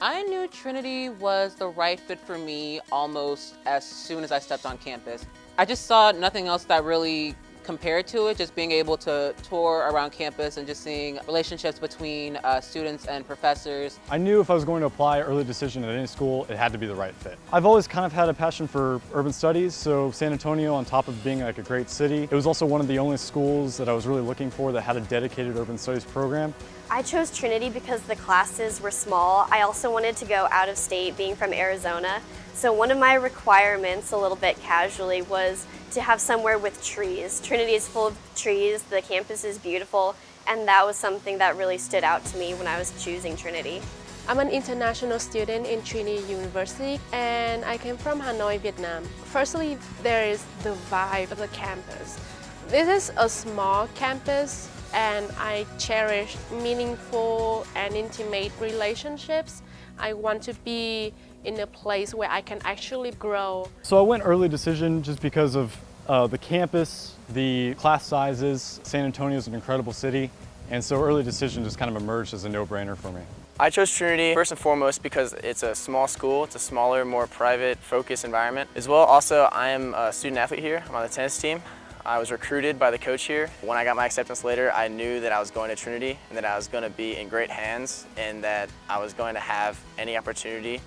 I knew Trinity was the right fit for me almost as soon as I stepped on campus. I just saw nothing else that really compared to it, just being able to tour around campus and just seeing relationships between students and professors. I knew if I was going to apply early decision at any school, it had to be the right fit. I've always kind of had a passion for urban studies, so San Antonio, on top of being like a great city, it was also one of the only schools that I was really looking for that had a dedicated urban studies program. I chose Trinity because the classes were small. I also wanted to go out of state, being from Arizona. So one of my requirements, a little bit casually, was to have somewhere with trees. Trinity is full of trees, the campus is beautiful, and that was something that really stood out to me when I was choosing Trinity. I'm an international student in Trinity University, and I came from Hanoi, Vietnam. Firstly, there is the vibe of the campus. This is a small campus, and I cherish meaningful and intimate relationships. I want to be in a place where I can actually grow. So I went early decision just because of the campus, the class sizes. San Antonio is an incredible city, and so early decision just kind of emerged as a no-brainer for me. I chose Trinity first and foremost because it's a small school, it's a smaller, more private, focused environment. As well, also, I am a student athlete here. I'm on the tennis team. I was recruited by the coach here. When I got my acceptance letter, I knew that I was going to Trinity and that I was going to be in great hands and that I was going to have any opportunity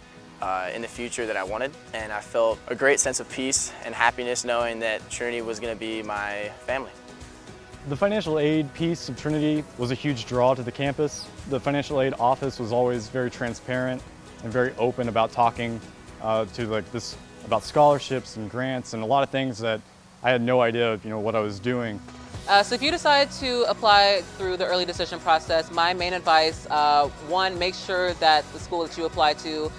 in the future that I wanted. And I felt a great sense of peace and happiness knowing that Trinity was going to be my family. The financial aid piece of Trinity was a huge draw to the campus. The financial aid office was always very transparent and very open about talking about scholarships and grants and a lot of things that I had no idea of, what I was doing. So if you decide to apply through the early decision process, my main advice, one, make sure that the school that you apply to,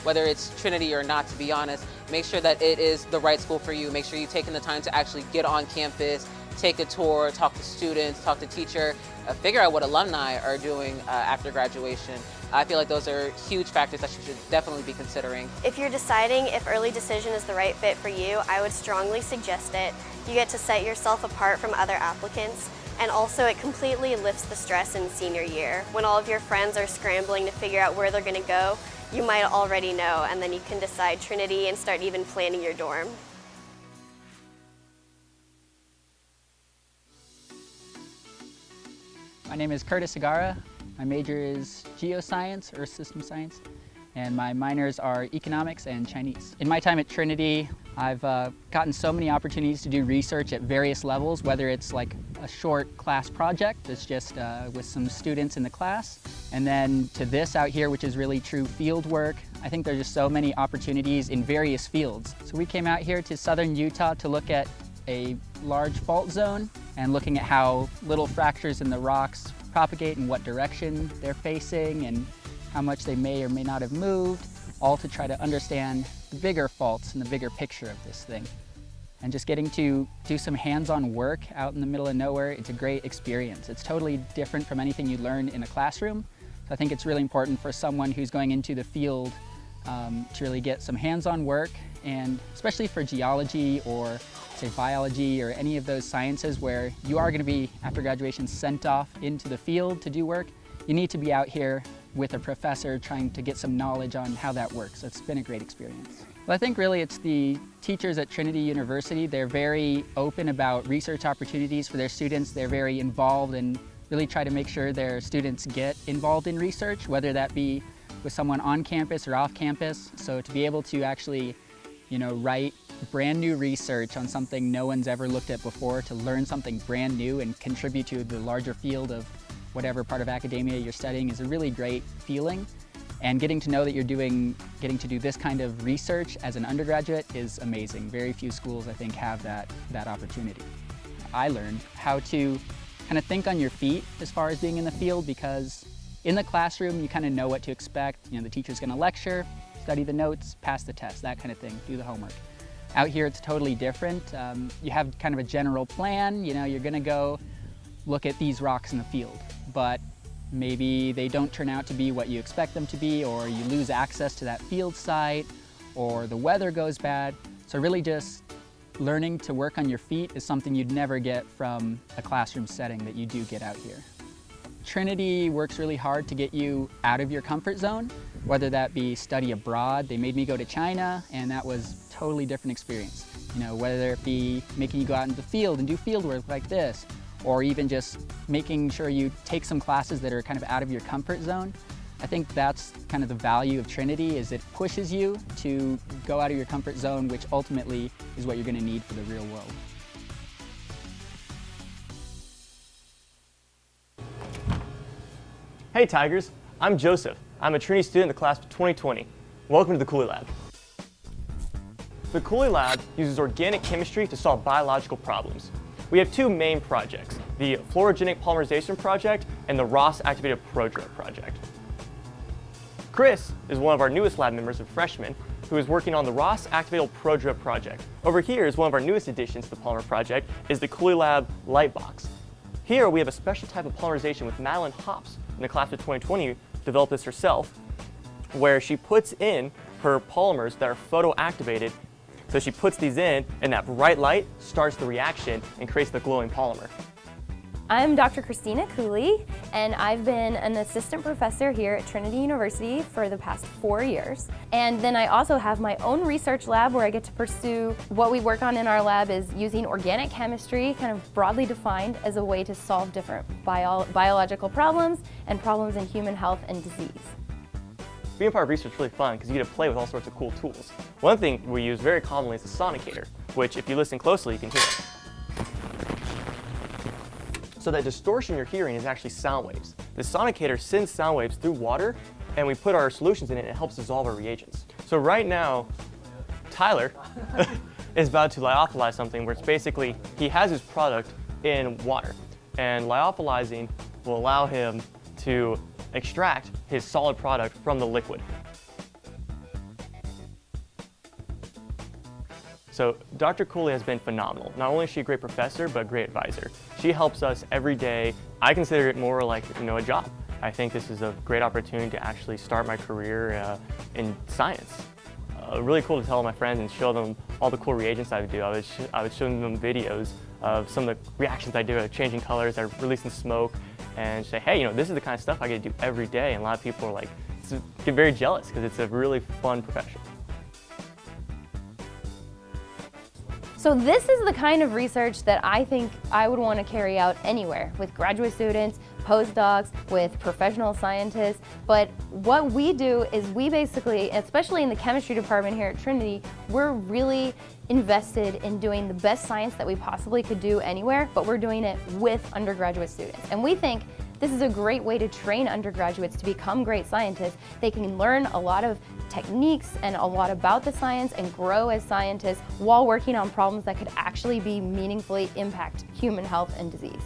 whether it's Trinity or not, to be honest, make sure that it is the right school for you. Make sure you've taken the time to actually get on campus, take a tour, talk to students, talk to teacher, figure out what alumni are doing after graduation. I feel like those are huge factors that you should definitely be considering. If you're deciding if early decision is the right fit for you, I would strongly suggest it. You get to set yourself apart from other applicants, and also it completely lifts the stress in senior year. When all of your friends are scrambling to figure out where they're going to go, you might already know, and then you can decide Trinity and start even planning your dorm. My name is Curtis Segarra. My major is geoscience or system science, and my minors are economics and Chinese. In my time at Trinity, I've gotten so many opportunities to do research at various levels, whether it's like a short class project that's just with some students in the class, and then to this out here, which is really true field work. I think there's just so many opportunities in various fields. So we came out here to southern Utah to look at a large fault zone and looking at how little fractures in the rocks propagate and what direction they're facing and how much they may or may not have moved, all to try to understand the bigger faults and the bigger picture of this thing. And just getting to do some hands-on work out in the middle of nowhere, it's a great experience. It's totally different from anything you learn in a classroom. So I think it's really important for someone who's going into the field to really get some hands-on work, and especially for geology or say biology or any of those sciences where you are going to be, after graduation, sent off into the field to do work, you need to be out here with a professor trying to get some knowledge on how that works. So it's been a great experience. Well, I think really it's the teachers at Trinity University. They're very open about research opportunities for their students. They're very involved and really try to make sure their students get involved in research, whether that be with someone on campus or off campus. So to be able to actually, write brand new research on something no one's ever looked at before, to learn something brand new and contribute to the larger field of whatever part of academia you're studying is a really great feeling. And getting to know that you're getting to do this kind of research as an undergraduate is amazing. Very few schools, I think, have that opportunity. I learned how to kind of think on your feet as far as being in the field, because in the classroom, you kind of know what to expect. The teacher's going to lecture, study the notes, pass the test, that kind of thing, do the homework. Out here, it's totally different. You have kind of a general plan. You're going to go look at these rocks in the field, but maybe they don't turn out to be what you expect them to be, or you lose access to that field site, or the weather goes bad. So really just learning to work on your feet is something you'd never get from a classroom setting that you do get out here. Trinity works really hard to get you out of your comfort zone, whether that be study abroad. They made me go to China, and that was a totally different experience. You know, whether it be making you go out into the field and do field work like this, or even just making sure you take some classes that are kind of out of your comfort zone. I think that's kind of the value of Trinity, is it pushes you to go out of your comfort zone, which ultimately is what you're going to need for the real world. Hey Tigers, I'm Joseph. I'm a Trinity student in the class of 2020. Welcome to the Cooley Lab. The Cooley Lab uses organic chemistry to solve biological problems. We have two main projects, the fluorogenic polymerization project and the Ross activated prodrug project. Chris is one of our newest lab members, a freshman, who is working on the Ross activated prodrug project. Over here is one of our newest additions to the polymer project, is the Cooley Lab light box. Here we have a special type of polymerization with Madeline Hops in the class of 2020 developed this herself, where she puts in her polymers that are photoactivated. So she puts these in, and that bright light starts the reaction and creates the glowing polymer. I'm Dr. Christina Cooley, and I've been an assistant professor here at Trinity University for the past 4 years. And then I also have my own research lab where I get to pursue what we work on in our lab is using organic chemistry, kind of broadly defined, as a way to solve different biological problems and problems in human health and disease. Being part of research is really fun because you get to play with all sorts of cool tools. One thing we use very commonly is the sonicator, which if you listen closely, you can hear it. So that distortion you're hearing is actually sound waves. The sonicator sends sound waves through water, and we put our solutions in it, and it helps dissolve our reagents. So right now, Tyler is about to lyophilize something where it's basically, he has his product in water, and lyophilizing will allow him to extract his solid product from the liquid. So Dr. Cooley has been phenomenal. Not only is she a great professor, but a great advisor. She helps us every day. I consider it more like, a job. I think this is a great opportunity to actually start my career in science. Really cool to tell my friends and show them all the cool reagents I would do. I would show them videos of some of the reactions I do, like changing colors, I releasing smoke, and say, hey, this is the kind of stuff I get to do every day. And a lot of people are like, get very jealous because it's a really fun profession. So this is the kind of research that I think I would want to carry out anywhere with graduate students, postdocs, with professional scientists. But what we do is we basically, especially in the chemistry department here at Trinity, we're really invested in doing the best science that we possibly could do anywhere, but we're doing it with undergraduate students. And we think this is a great way to train undergraduates to become great scientists. They can learn a lot of techniques and a lot about the science and grow as scientists while working on problems that could actually be meaningfully impact human health and disease.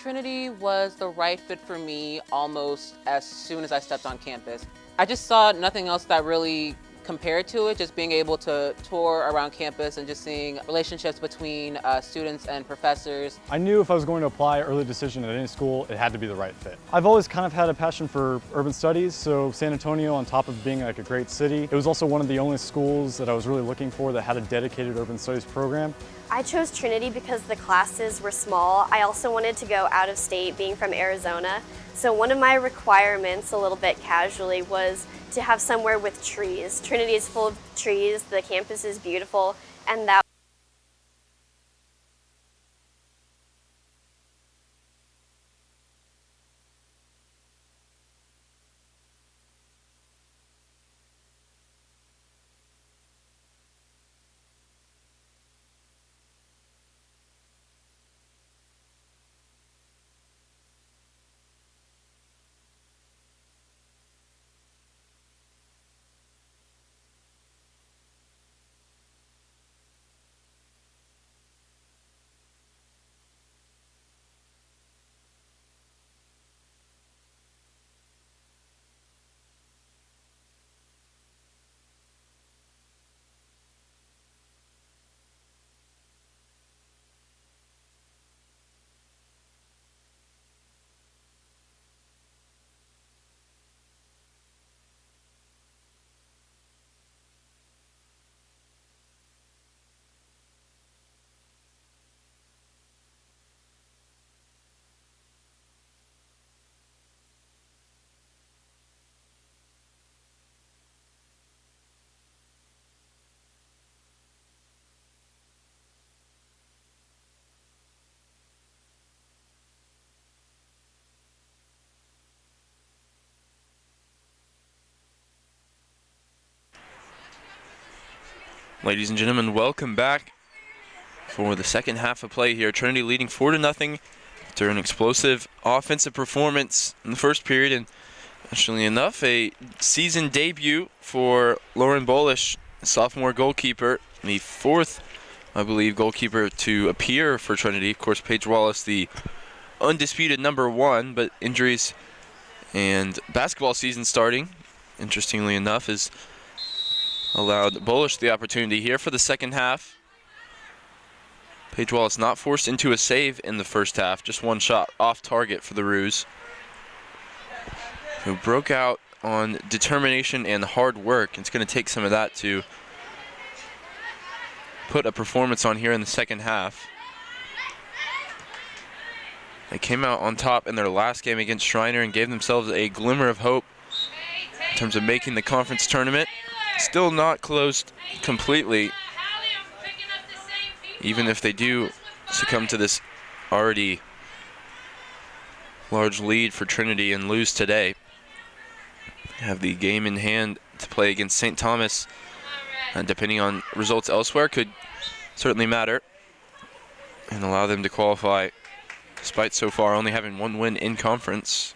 Trinity was the right fit for me almost as soon as I stepped on campus. I just saw nothing else that really compared to it, just being able to tour around campus and just seeing relationships between students and professors. I knew if I was going to apply early decision at any school, it had to be the right fit. I've always kind of had a passion for urban studies, so San Antonio, on top of being like a great city, it was also one of the only schools that I was really looking for that had a dedicated urban studies program. I chose Trinity because the classes were small. I also wanted to go out of state, being from Arizona. So one of my requirements, a little bit casually, was to have somewhere with trees. Trinity is full of trees, the campus is beautiful, and that Ladies and gentlemen, welcome back for the second half of play here. Trinity leading 4-0 after an explosive offensive performance in the first period, and interestingly enough, a season debut for Lauren Bolish, sophomore goalkeeper, the fourth, I believe, goalkeeper to appear for Trinity. Of course, Paige Wallace, the undisputed #1, but injuries and basketball season starting, interestingly enough, is allowed Bolish the opportunity here for the second half. Paige Wallace not forced into a save in the first half, just one shot off target for the Roos, who broke out on determination and hard work. It's going to take some of that to put a performance on here in the second half. They came out on top in their last game against Schreiner and gave themselves a glimmer of hope in terms of making the conference tournament. Still not closed completely, even if they do succumb to this already large lead for Trinity and lose today. Have the game in hand to play against St. Thomas, and depending on results elsewhere, could certainly matter and allow them to qualify, despite so far only having one win in conference.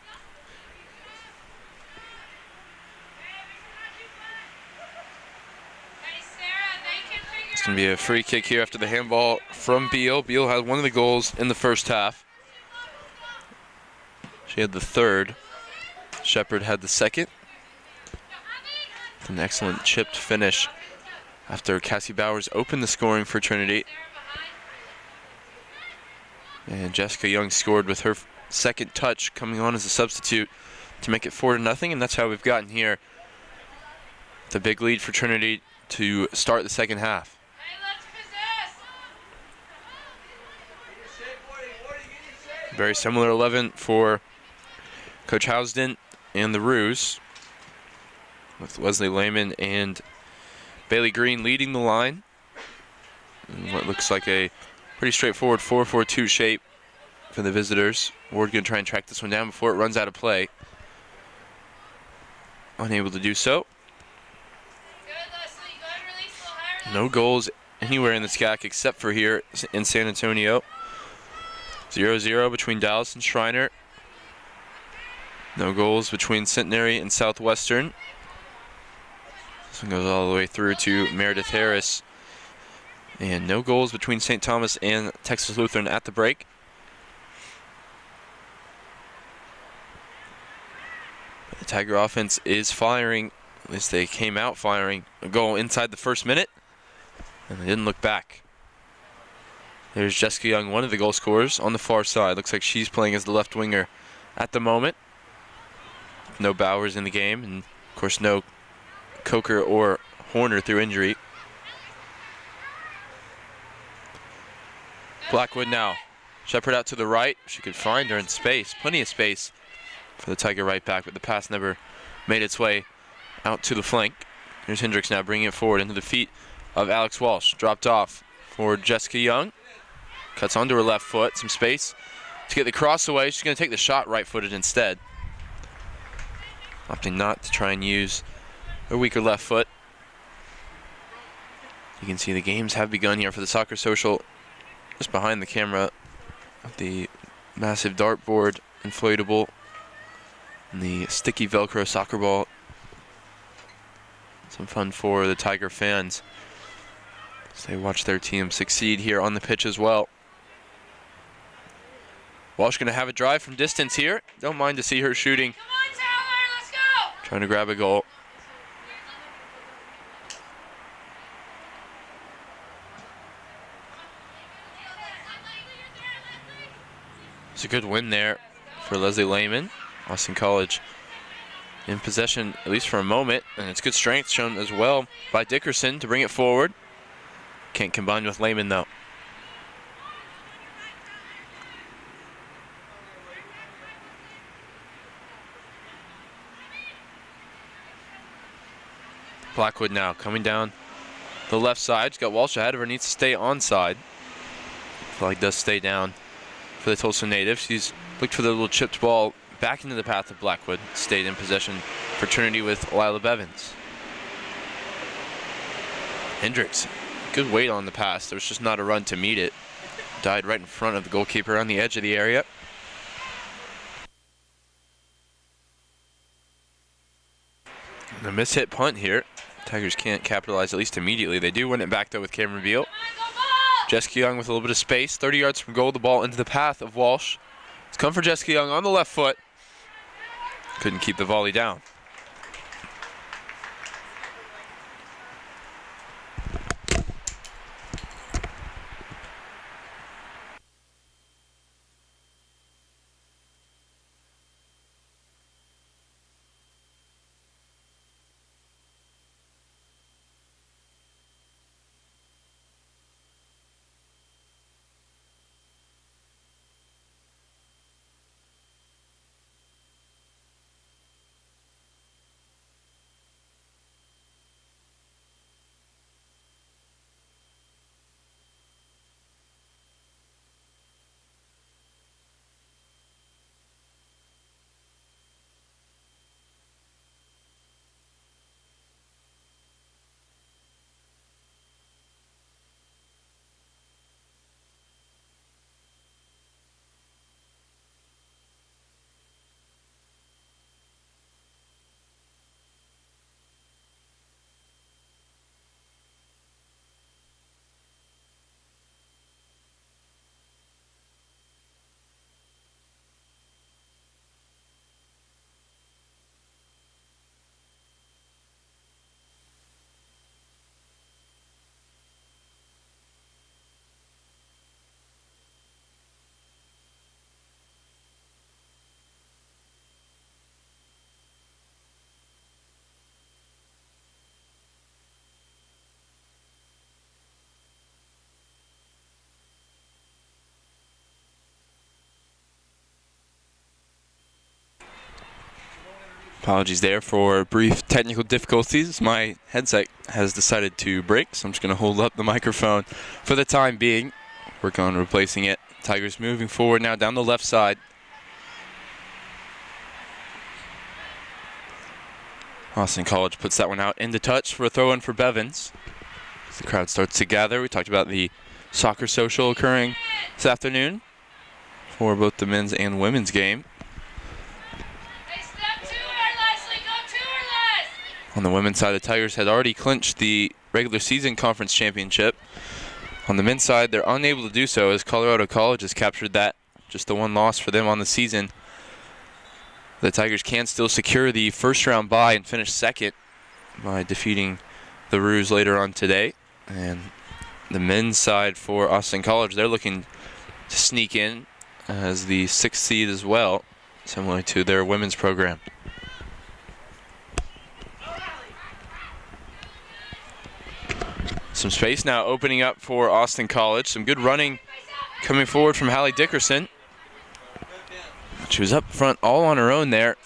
It's going to be a free kick here after the handball from Beal. Beal had one of the goals in the first half. She had the third. Shepard had the second. An excellent chipped finish after Cassie Bowers opened the scoring for Trinity. And Jessica Young scored with her second touch, coming on as a substitute to make it 4-0, and that's how we've gotten here. The big lead for Trinity to start the second half. Very similar 11 for Coach Housden and the Roos, with Wesley Lehman and Bailey Green leading the line in what looks like a pretty straightforward 4-4-2 shape for the visitors. Ward going to try and track this one down before it runs out of play. Unable to do so. No goals anywhere in the SCAC except for here in San Antonio. 0-0 between Dallas and Schreiner. No goals between Centenary and Southwestern. This one goes all the way through to Meredith Harris. And no goals between St. Thomas and Texas Lutheran at the break. The Tiger offense is firing, at least they came out firing a goal inside the first minute, and they didn't look back. There's Jessica Young, one of the goal scorers on the far side. Looks like she's playing as the left winger at the moment. No Bowers in the game, and of course no Coker or Horner through injury. Blackwood now. Shepard out to the right. She could find her in space. Plenty of space for the Tiger right back, but the pass never made its way out to the flank. Here's Hendricks now bringing it forward into the feet of Alex Walsh. Dropped off for Jessica Young. Cuts onto her left foot. Some space to get the cross away. She's going to take the shot right-footed instead. Opting not to try and use her weaker left foot. You can see the games have begun here for the Soccer Social. Just behind the camera, the massive dartboard, inflatable, and the sticky Velcro soccer ball. Some fun for the Tiger fans as they watch their team succeed here on the pitch as well. Walsh going to have a drive from distance here. Don't mind to see her shooting. Come on, Tyler, let's go! Trying to grab a goal. It's a good win there for Leslie Lehman. Austin College in possession, at least for a moment, and it's good strength shown as well by Dickerson to bring it forward. Can't combine with Lehman though. Blackwood now coming down the left side. She's got Walsh ahead of her, needs to stay onside. Flag does stay down for the Tulsa native. She's looked for the little chipped ball back into the path of Blackwood. Stayed in possession for Trinity with Lila Bevins. Hendricks, good weight on the pass. There was just not a run to meet it. Died right in front of the goalkeeper on the edge of the area. And a mishit punt here. Tigers can't capitalize, at least immediately. They do win it back though with Cameron Beal. Jessica Young with a little bit of space, 30 yards from goal, the ball into the path of Walsh. It's come for Jessica Young on the left foot. Couldn't keep the volley down. Apologies there for brief technical difficulties. My headset has decided to break, so I'm just going to hold up the microphone for the time being. Work on replacing it. Tigers moving forward now down the left side. Austin College puts that one out into touch for a throw-in for Bevins. As the crowd starts to gather, we talked about the soccer social occurring this afternoon for both the men's and women's game. On the women's side, the Tigers had already clinched the regular season conference championship. On the men's side, they're unable to do so as Colorado College has captured that. Just the one loss for them on the season. The Tigers can still secure the first round bye and finish second by defeating the Roos later on today. And the men's side for Austin College, they're looking to sneak in as the 6th seed as well, similar to their women's program. Some space now opening up for Austin College. Some good running coming forward from Hallie Dickerson. She was up front all on her own there.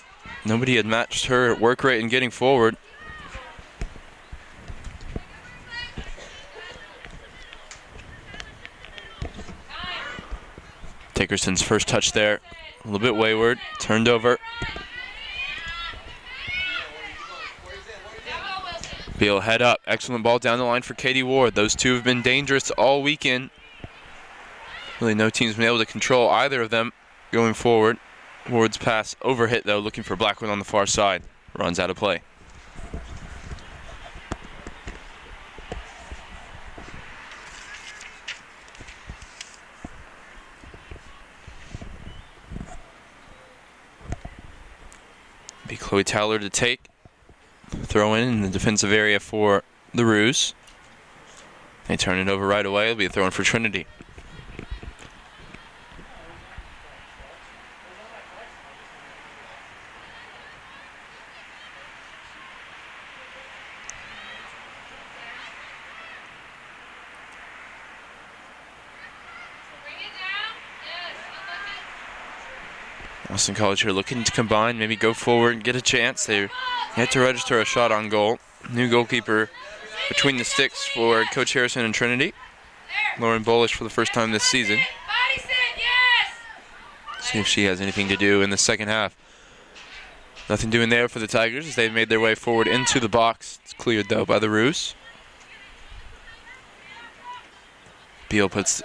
Nobody had matched her work rate in getting forward. Dickerson's first touch there, a little bit wayward, turned over. Beal head up, excellent ball down the line for Katie Ward. Those two have been dangerous all weekend. Really no team's been able to control either of them going forward. Ward's pass overhit though, looking for Blackwood on the far side. Runs out of play. Be Chloe Towler to take. Throw in the defensive area for the Roos. They turn it over right away. It'll be a throw in for Trinity. Austin College here looking to combine, maybe go forward and get a chance. They had to register a shot on goal. New goalkeeper between the sticks for Coach Harrison and Trinity. Lauren Bolish for the first time this season. See if she has anything to do in the second half. Nothing doing there for the Tigers as they've made their way forward into the box. It's cleared though by the Roos. Beal puts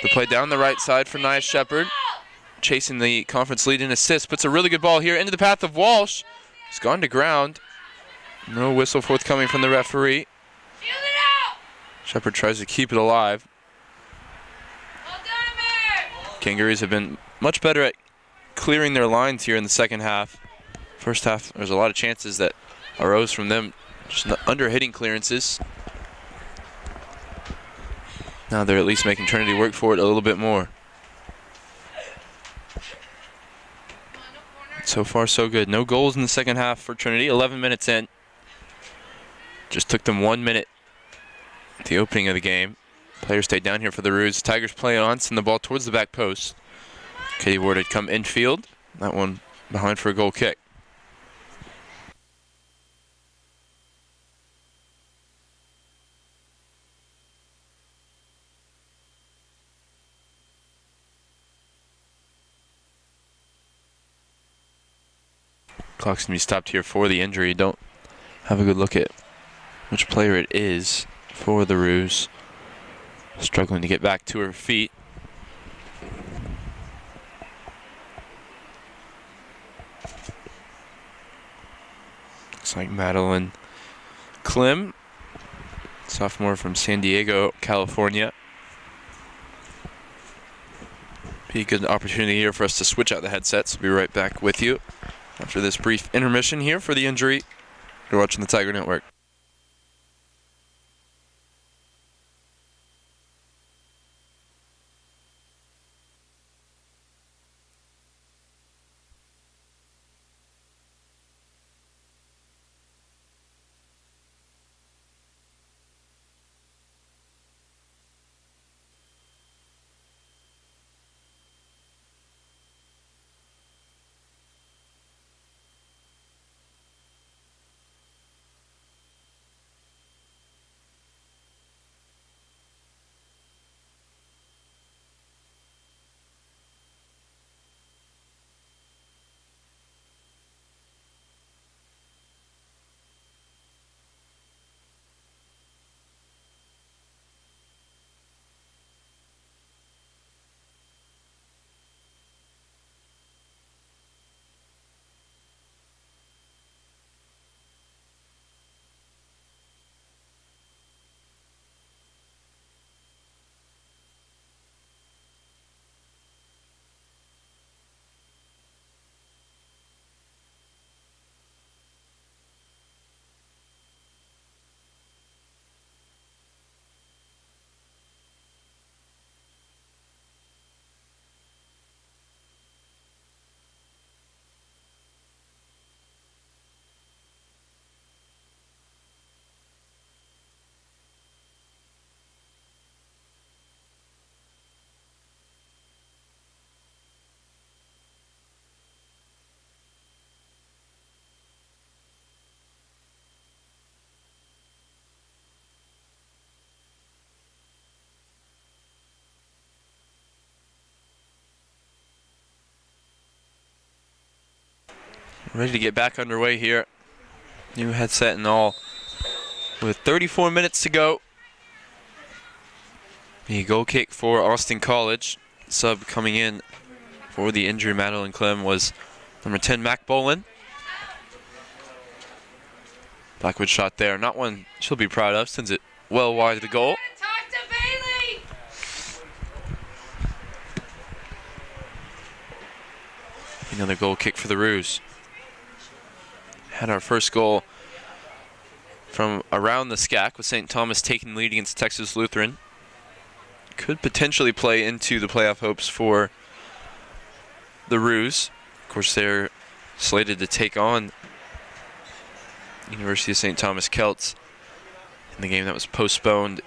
the play down the right side for Nia Shepard. Chasing the conference lead in assists, puts a really good ball here into the path of Walsh. He's gone to ground. No whistle forthcoming from the referee. Shepard tries to keep it alive. Kangaroos have been much better at clearing their lines here in the second half. First half, there's a lot of chances that arose from them just under-hitting clearances. Now they're at least making Trinity work for it a little bit more. So far, so good. No goals in the second half for Trinity. 11 minutes in. Just took them 1 minute at the opening of the game. Players stayed down here for the Roos. Tigers play on, send the ball towards the back post. Katie Ward had come infield. That one behind for a goal kick. Clock's gonna be stopped here for the injury. Don't have a good look at which player it is for the Roos. Struggling to get back to her feet. Looks like Madeline Klim, sophomore from San Diego, California. Be a good opportunity here for us to switch out the headsets. We'll be right back with you after this brief intermission here for the injury. You're watching the Tiger Network. Ready to get back underway here. New headset and all. With 34 minutes to go. The goal kick for Austin College. Sub coming in for the injured Madeline Clem was number 10, Mac Bolin. Blackwood shot there. Not one she'll be proud of. Sends it well wide of the goal. Talk to Bailey. Another goal kick for the Roos. Had our first goal from around the SCAC with St. Thomas taking the lead against Texas Lutheran. Could potentially play into the playoff hopes for the Roos. Of course, they're slated to take on University of St. Thomas Celts in the game that was postponed.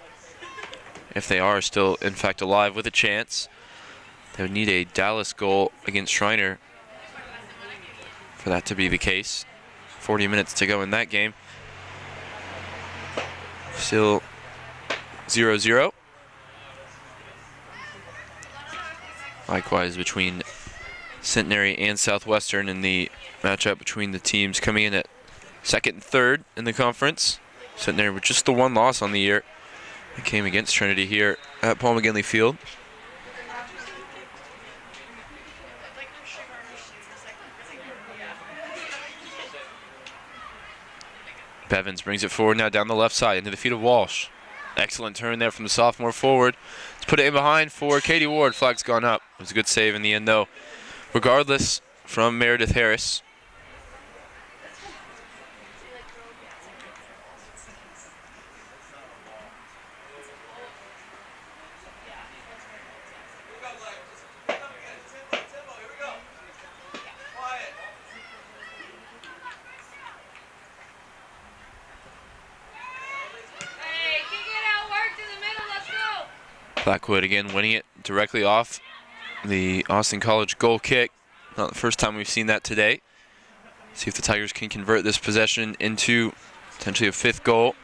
If they are still, in fact, alive with a chance, they would need a Dallas goal against Schreiner for that to be the case. 40 minutes to go in that game. Still 0-0. Likewise between Centenary and Southwestern in the matchup between the teams coming in at second and third in the conference. Centenary with just the one loss on the year. It came against Trinity here at Paul McGinley Field. Bevins brings it forward now down the left side into the feet of Walsh. Excellent turn there from the sophomore forward. Let's put it in behind for Katie Ward. Flag's gone up. It was a good save in the end, though. Regardless, from Meredith Harris. Hey, kick it out, work to the middle, let's go. Blackwood again winning it directly off the Austin College goal kick. Not the first time we've seen that today. See if the Tigers can convert this possession into potentially a fifth goal.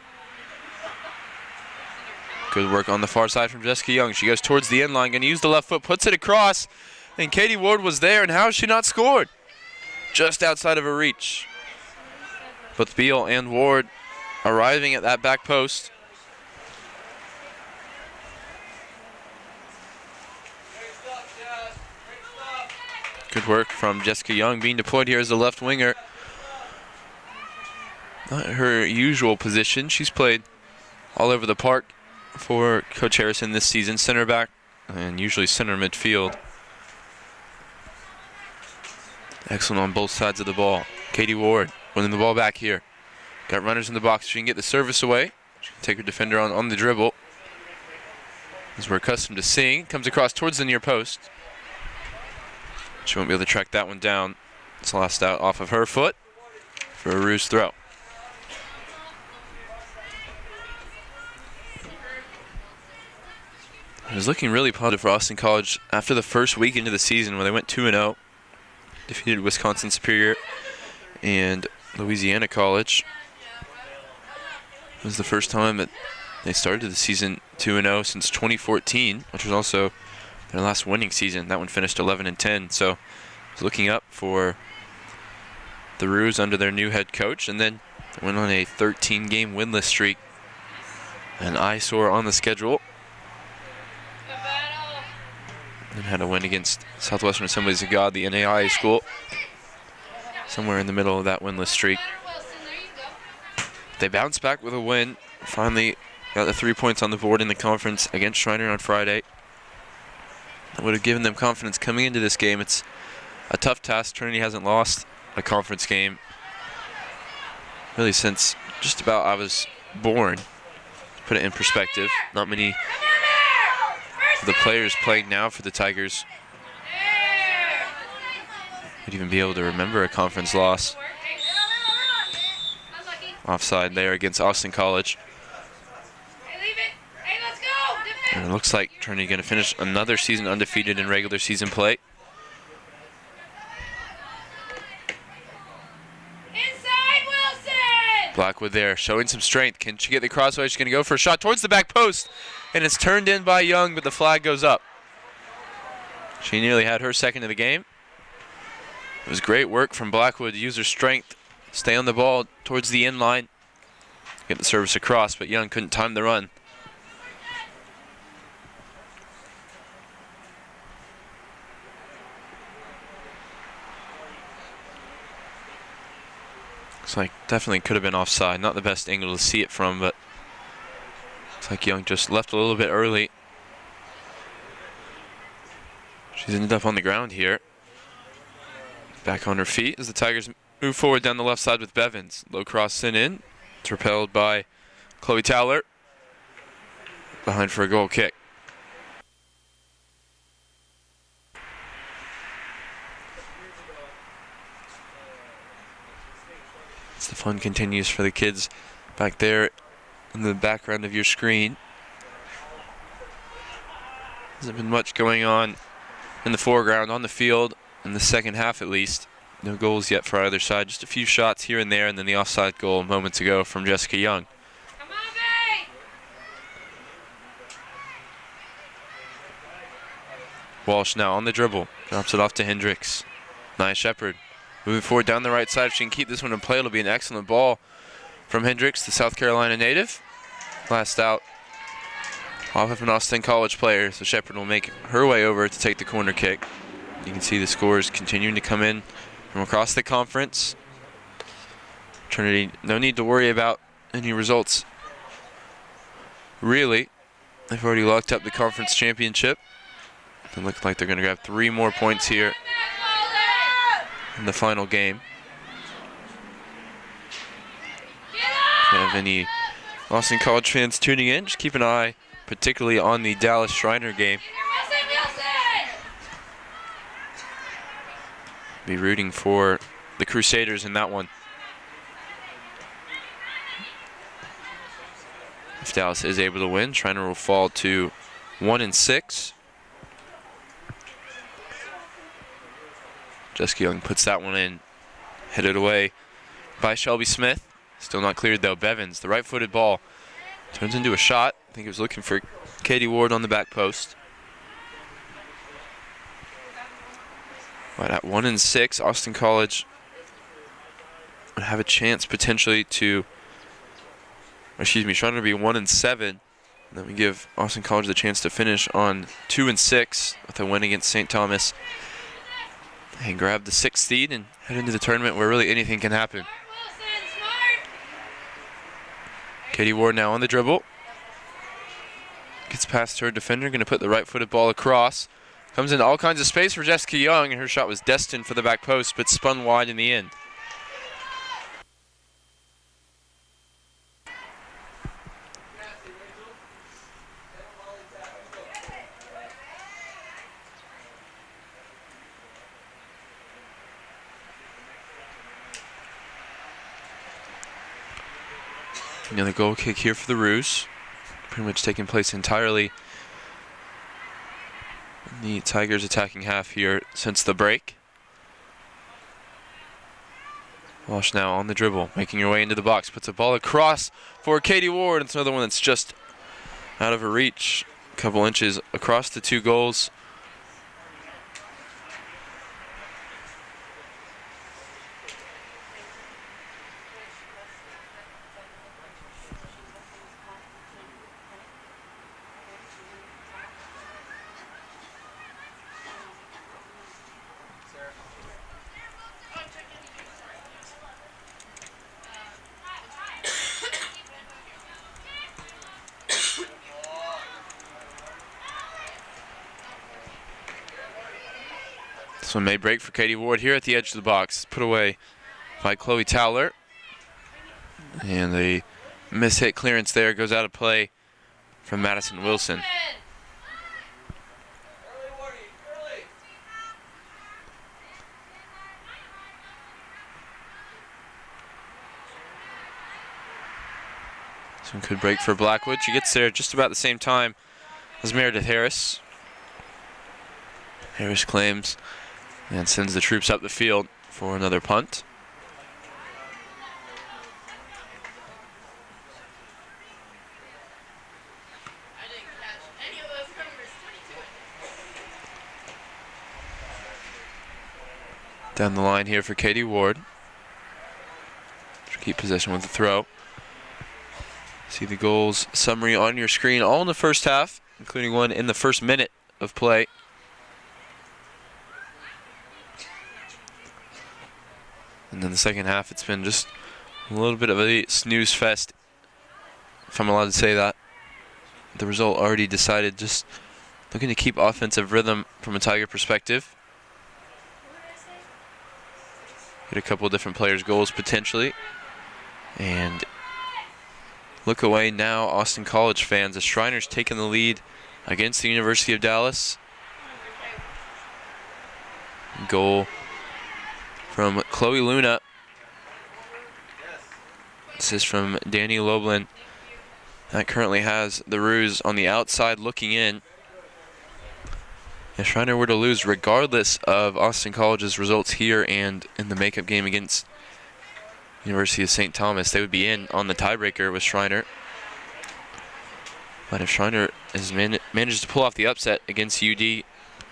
Good work on the far side from Jessica Young. She goes towards the end line, going to use the left foot, puts it across, and Katie Ward was there, and how has she not scored? Just outside of her reach. Both Beal and Ward arriving at that back post. Good work from Jessica Young, being deployed here as a left winger. Not her usual position. She's played all over the park for Coach Harrison this season. Center back and usually center midfield. Excellent on both sides of the ball. Katie Ward winning the ball back here. Got runners in the box. She can get the service away. She can take her defender on the dribble. As we're accustomed to seeing. Comes across towards the near post. She won't be able to track that one down. It's lost out off of her foot for a Roos throw. It was looking really positive for Austin College after the first week into the season when they went 2-0. Defeated Wisconsin Superior and Louisiana College. It was the first time that they started the season 2-0 since 2014, which was also their last winning season. That one finished 11-10, so it's looking up for the Roos under their new head coach, and then they went on a 13-game winless streak. An eyesore on the schedule. And had a win against Southwestern Assemblies of God, the NAIA school. Somewhere in the middle of that winless streak. They bounced back with a win. Finally got the 3 points on the board in the conference against Schreiner on Friday. That would have given them confidence coming into this game. It's a tough task. Trinity hasn't lost a conference game really since just about I was born. To put it in perspective, not many of the players playing now for the Tigers would even be able to remember a conference loss. Offside there against Austin College. And it looks like Trinity going to finish another season undefeated in regular season play. Inside, Wilson! Blackwood there, showing some strength. Can she get the crossway? She's going to go for a shot towards the back post. And it's turned in by Young, but the flag goes up. She nearly had her second of the game. It was great work from Blackwood to use her strength, stay on the ball towards the end line, get the service across, but Young couldn't time the run. Looks like definitely could have been offside. Not the best angle to see it from, but looks like Young just left a little bit early. She's ended up on the ground here. Back on her feet as the Tigers move forward down the left side with Bevins. Low cross sent in. It's repelled by Chloe Towler. Behind for a goal kick. As the fun continues for the kids back there in the background of your screen. Hasn't been much going on in the foreground on the field in the second half at least. No goals yet for either side. Just a few shots here and there, and then the offside goal moments ago from Jessica Young. Come on, Bay! Walsh now on the dribble. Drops it off to Hendricks. Nia Shepherd moving forward down the right side. If she can keep this one in play, it'll be an excellent ball from Hendricks, the South Carolina native. Last out off of an Austin College player, so Shepherd will make her way over to take the corner kick. You can see the scores continuing to come in from across the conference. Trinity, no need to worry about any results. Really, they've already locked up the conference championship. It looks like they're going to grab 3 more points here in the final game. If you have any Austin College fans tuning in, just keep an eye particularly on the Dallas Shriner game. Be rooting for the Crusaders in that one. If Dallas is able to win, Shriner will fall to 1-6. Jessica Young puts that one in, headed away by Shelby Smith. Still not cleared though. Bevins, the right-footed ball, turns into a shot. I think he was looking for Katie Ward on the back post. But at 1-6, Austin College would have a chance potentially to, Shriner to be 1-7. And then we give Austin College the chance to finish on 2-6 with a win against St. Thomas and grab the 6th seed and head into the tournament where really anything can happen. Katie Ward now on the dribble. Gets past her defender, going to put the right-footed ball across. Comes into all kinds of space for Jessica Young, and her shot was destined for the back post, but spun wide in the end. Another goal kick here for the Roos. Pretty much taking place entirely in the Tigers attacking half here since the break. Walsh now on the dribble, making her way into the box. Puts a ball across for Katie Ward. It's another one that's just out of her reach. A couple inches across the 2 goals. This one may break for Katie Ward here at the edge of the box. Put away by Chloe Towler. And the mishit clearance there goes out of play from Madison Wilson. This one could break for Blackwood. She gets there just about the same time as Meredith Harris. Harris claims and sends the troops up the field for another punt. Down the line here for Katie Ward. Keep possession with the throw. See the goals summary on your screen, all in the first half, including one in the first minute of play. And then the second half, it's been just a little bit of a snooze fest, if I'm allowed to say that. The result already decided, just looking to keep offensive rhythm from a Tiger perspective. Get a couple of different players' goals potentially. And look away now, Austin College fans, as Shriner's taking the lead against the University of Dallas. Goal from Chloe Luna. This is from Danny Loblin. That currently has the Roos on the outside looking in. If Shriner were to lose, regardless of Austin College's results here and in the makeup game against University of St. Thomas, they would be in on the tiebreaker with Shriner. But if Shriner has managed to pull off the upset against UD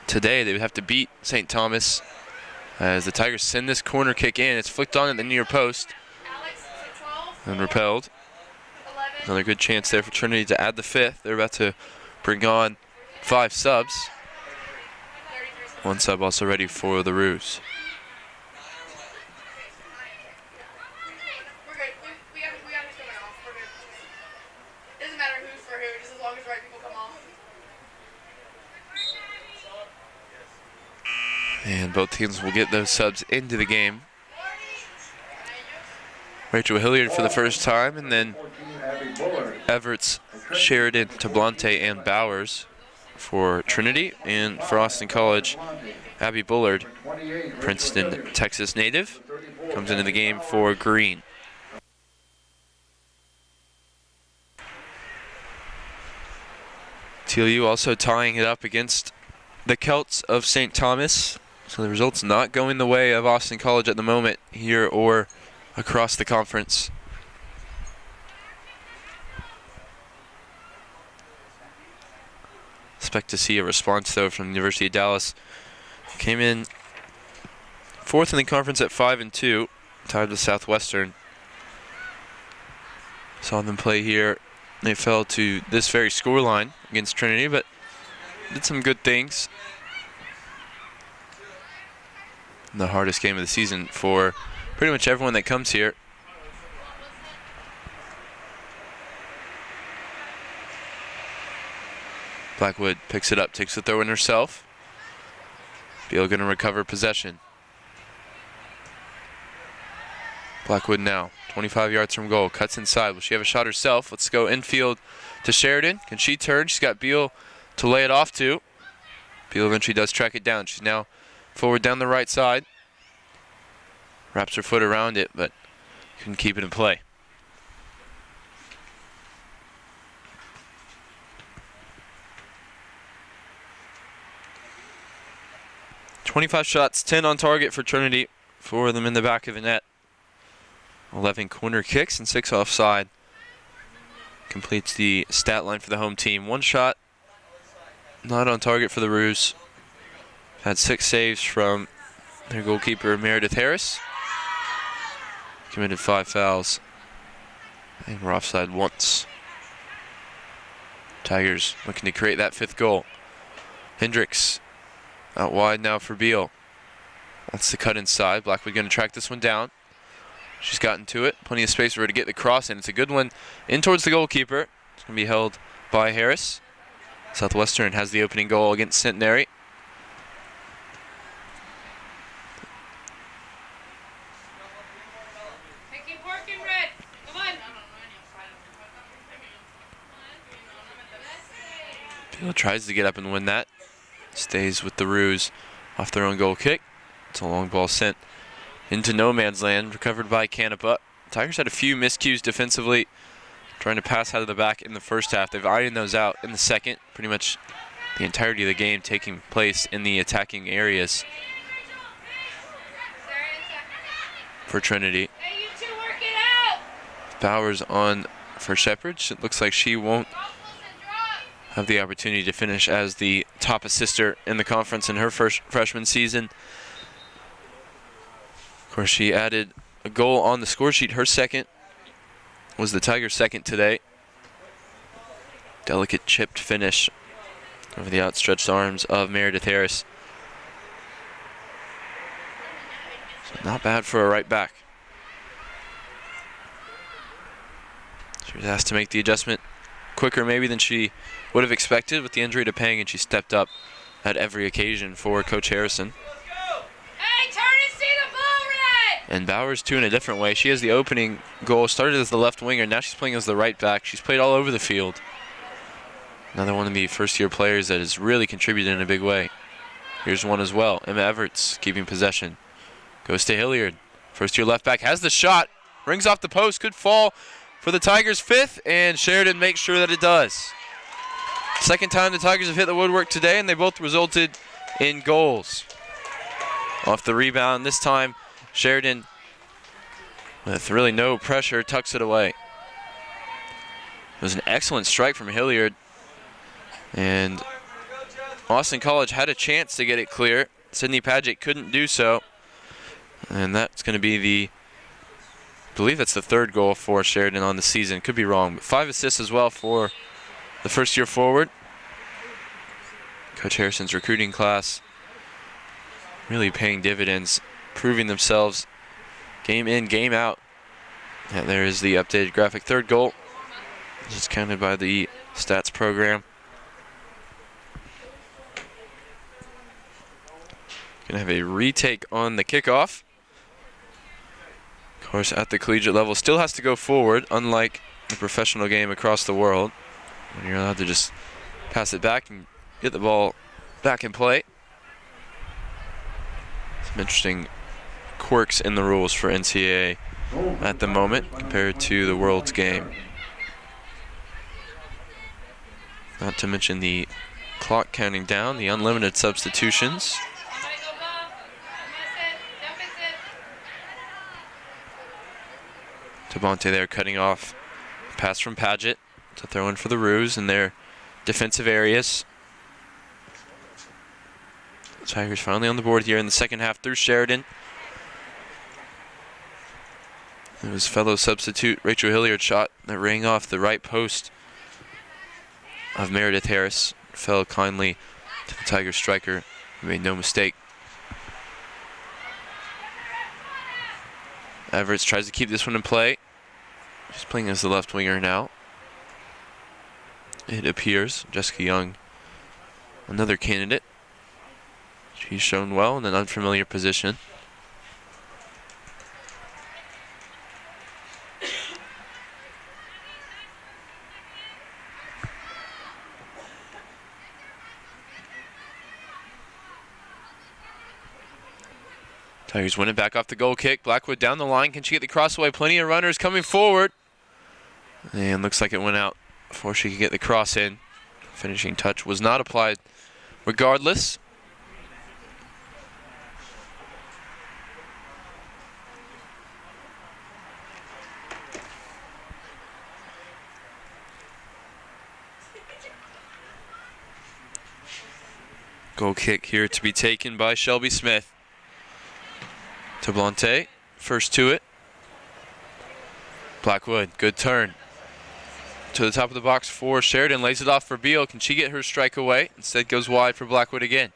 today, they would have to beat St. Thomas as the Tigers send this corner kick in. It's flicked on at the near post and repelled. Another good chance there for Trinity to add the fifth. They're about to bring on 5 subs. 1 sub also ready for the Roos. And both teams will get those subs into the game. Rachel Hilliard for the first time, and then Everts, Sheridan, Tablante, and Bowers for Trinity. And for Austin College, Abby Bullard, Princeton, Texas native, comes into the game for Green. TLU also tying it up against the Celts of St. Thomas. So the result's not going the way of Austin College at the moment here or across the conference. Expect to see a response though from the University of Dallas. Came in 4th in the conference at 5-2, tied with Southwestern. Saw them play here. They fell to this very scoreline against Trinity, but did some good things. The hardest game of the season for pretty much everyone that comes here. Blackwood picks it up, takes the throw in herself. Beal gonna recover possession. Blackwood now, 25 yards from goal, cuts inside. Will she have a shot herself? Let's go infield to Sheridan. Can she turn? She's got Beal to lay it off to. Beal eventually does track it down. She's now forward down the right side. Wraps her foot around it, but couldn't keep it in play. .25 shots, 10 on target for Trinity. 4 of them in the back of the net. 11 corner kicks and 6 offside. Completes the stat line for the home team. 1 shot, not on target for the Roos. Had 6 saves from their goalkeeper Meredith Harris. Committed 5 fouls. And we're offside once. Tigers looking to create that 5th goal. Hendricks out wide now for Beal. That's the cut inside. Blackwood going to track this one down. She's gotten to it. Plenty of space for her to get the cross in. It's a good one in towards the goalkeeper. It's going to be held by Harris. Southwestern has the opening goal against Centenary. Beal tries to get up and win that. Stays with the Roos off their own goal kick. It's a long ball sent into no man's land, recovered by Canepa. Tigers had a few miscues defensively, trying to pass out of the back in the first half. They've ironed those out in the second. Pretty much the entirety of the game taking place in the attacking areas for Trinity. Bowers on for Shepherd. It looks like she won't have the opportunity to finish as the top assister in the conference in her first freshman season. Of course, she added a goal on the score sheet. Her second was the Tigers' second today. Delicate chipped finish over the outstretched arms of Meredith Harris. So not bad for a right back. She was asked to make the adjustment quicker maybe than she would have expected with the injury to Pang, and she stepped up at every occasion for Coach Harrison. Hey, turn and see the ball red! And Bowers too in a different way. She has the opening goal, started as the left winger, now she's playing as the right back. She's played all over the field. Another one of the first-year players that has really contributed in a big way. Here's one as well. Emma Everts keeping possession. Goes to Hilliard. First-year left back has the shot. Rings off the post. Good fall for the Tigers' fifth, and Sheridan makes sure that it does. Second time the Tigers have hit the woodwork today, and they both resulted in goals. Off the rebound, this time Sheridan, with really no pressure, tucks it away. It was an excellent strike from Hilliard. And Austin College had a chance to get it clear. Sydney Paget couldn't do so. And that's going to be I believe that's the third goal for Sheridan on the season. Could be wrong, but 5 assists as well for the first-year forward. Coach Harrison's recruiting class really paying dividends, proving themselves game in, game out. And there is the updated graphic. Third goal, just counted by the stats program. Gonna have a retake on the kickoff. Of course, at the collegiate level, still has to go forward, unlike the professional game across the world, when you're allowed to just pass it back and get the ball back in play. Some interesting quirks in the rules for NCAA at the moment compared to the World's game. Not to mention the clock counting down, the unlimited substitutions. Tabonte there cutting off. Pass from Paget to throw in for the Roos in their defensive areas. The Tigers finally on the board here in the second half through Sheridan. It was fellow substitute Rachel Hilliard's shot that rang off the right post of Meredith Harris. Fell kindly to the Tigers striker, who made no mistake. Everts tries to keep this one in play. She's playing as the left winger now. It appears Jessica Young, another candidate. She's shown well in an unfamiliar position. Tigers win it back off the goal kick. Blackwood down the line. Can she get the crossaway? Plenty of runners coming forward. And looks like it went out before she could get the cross in. Finishing touch was not applied regardless. Goal kick here to be taken by Shelby Smith. Tablante, first to it. Blackwood, good turn. To the top of the box for Sheridan, lays it off for Beal. Can she get her strike away? Instead goes wide for Blackwood again.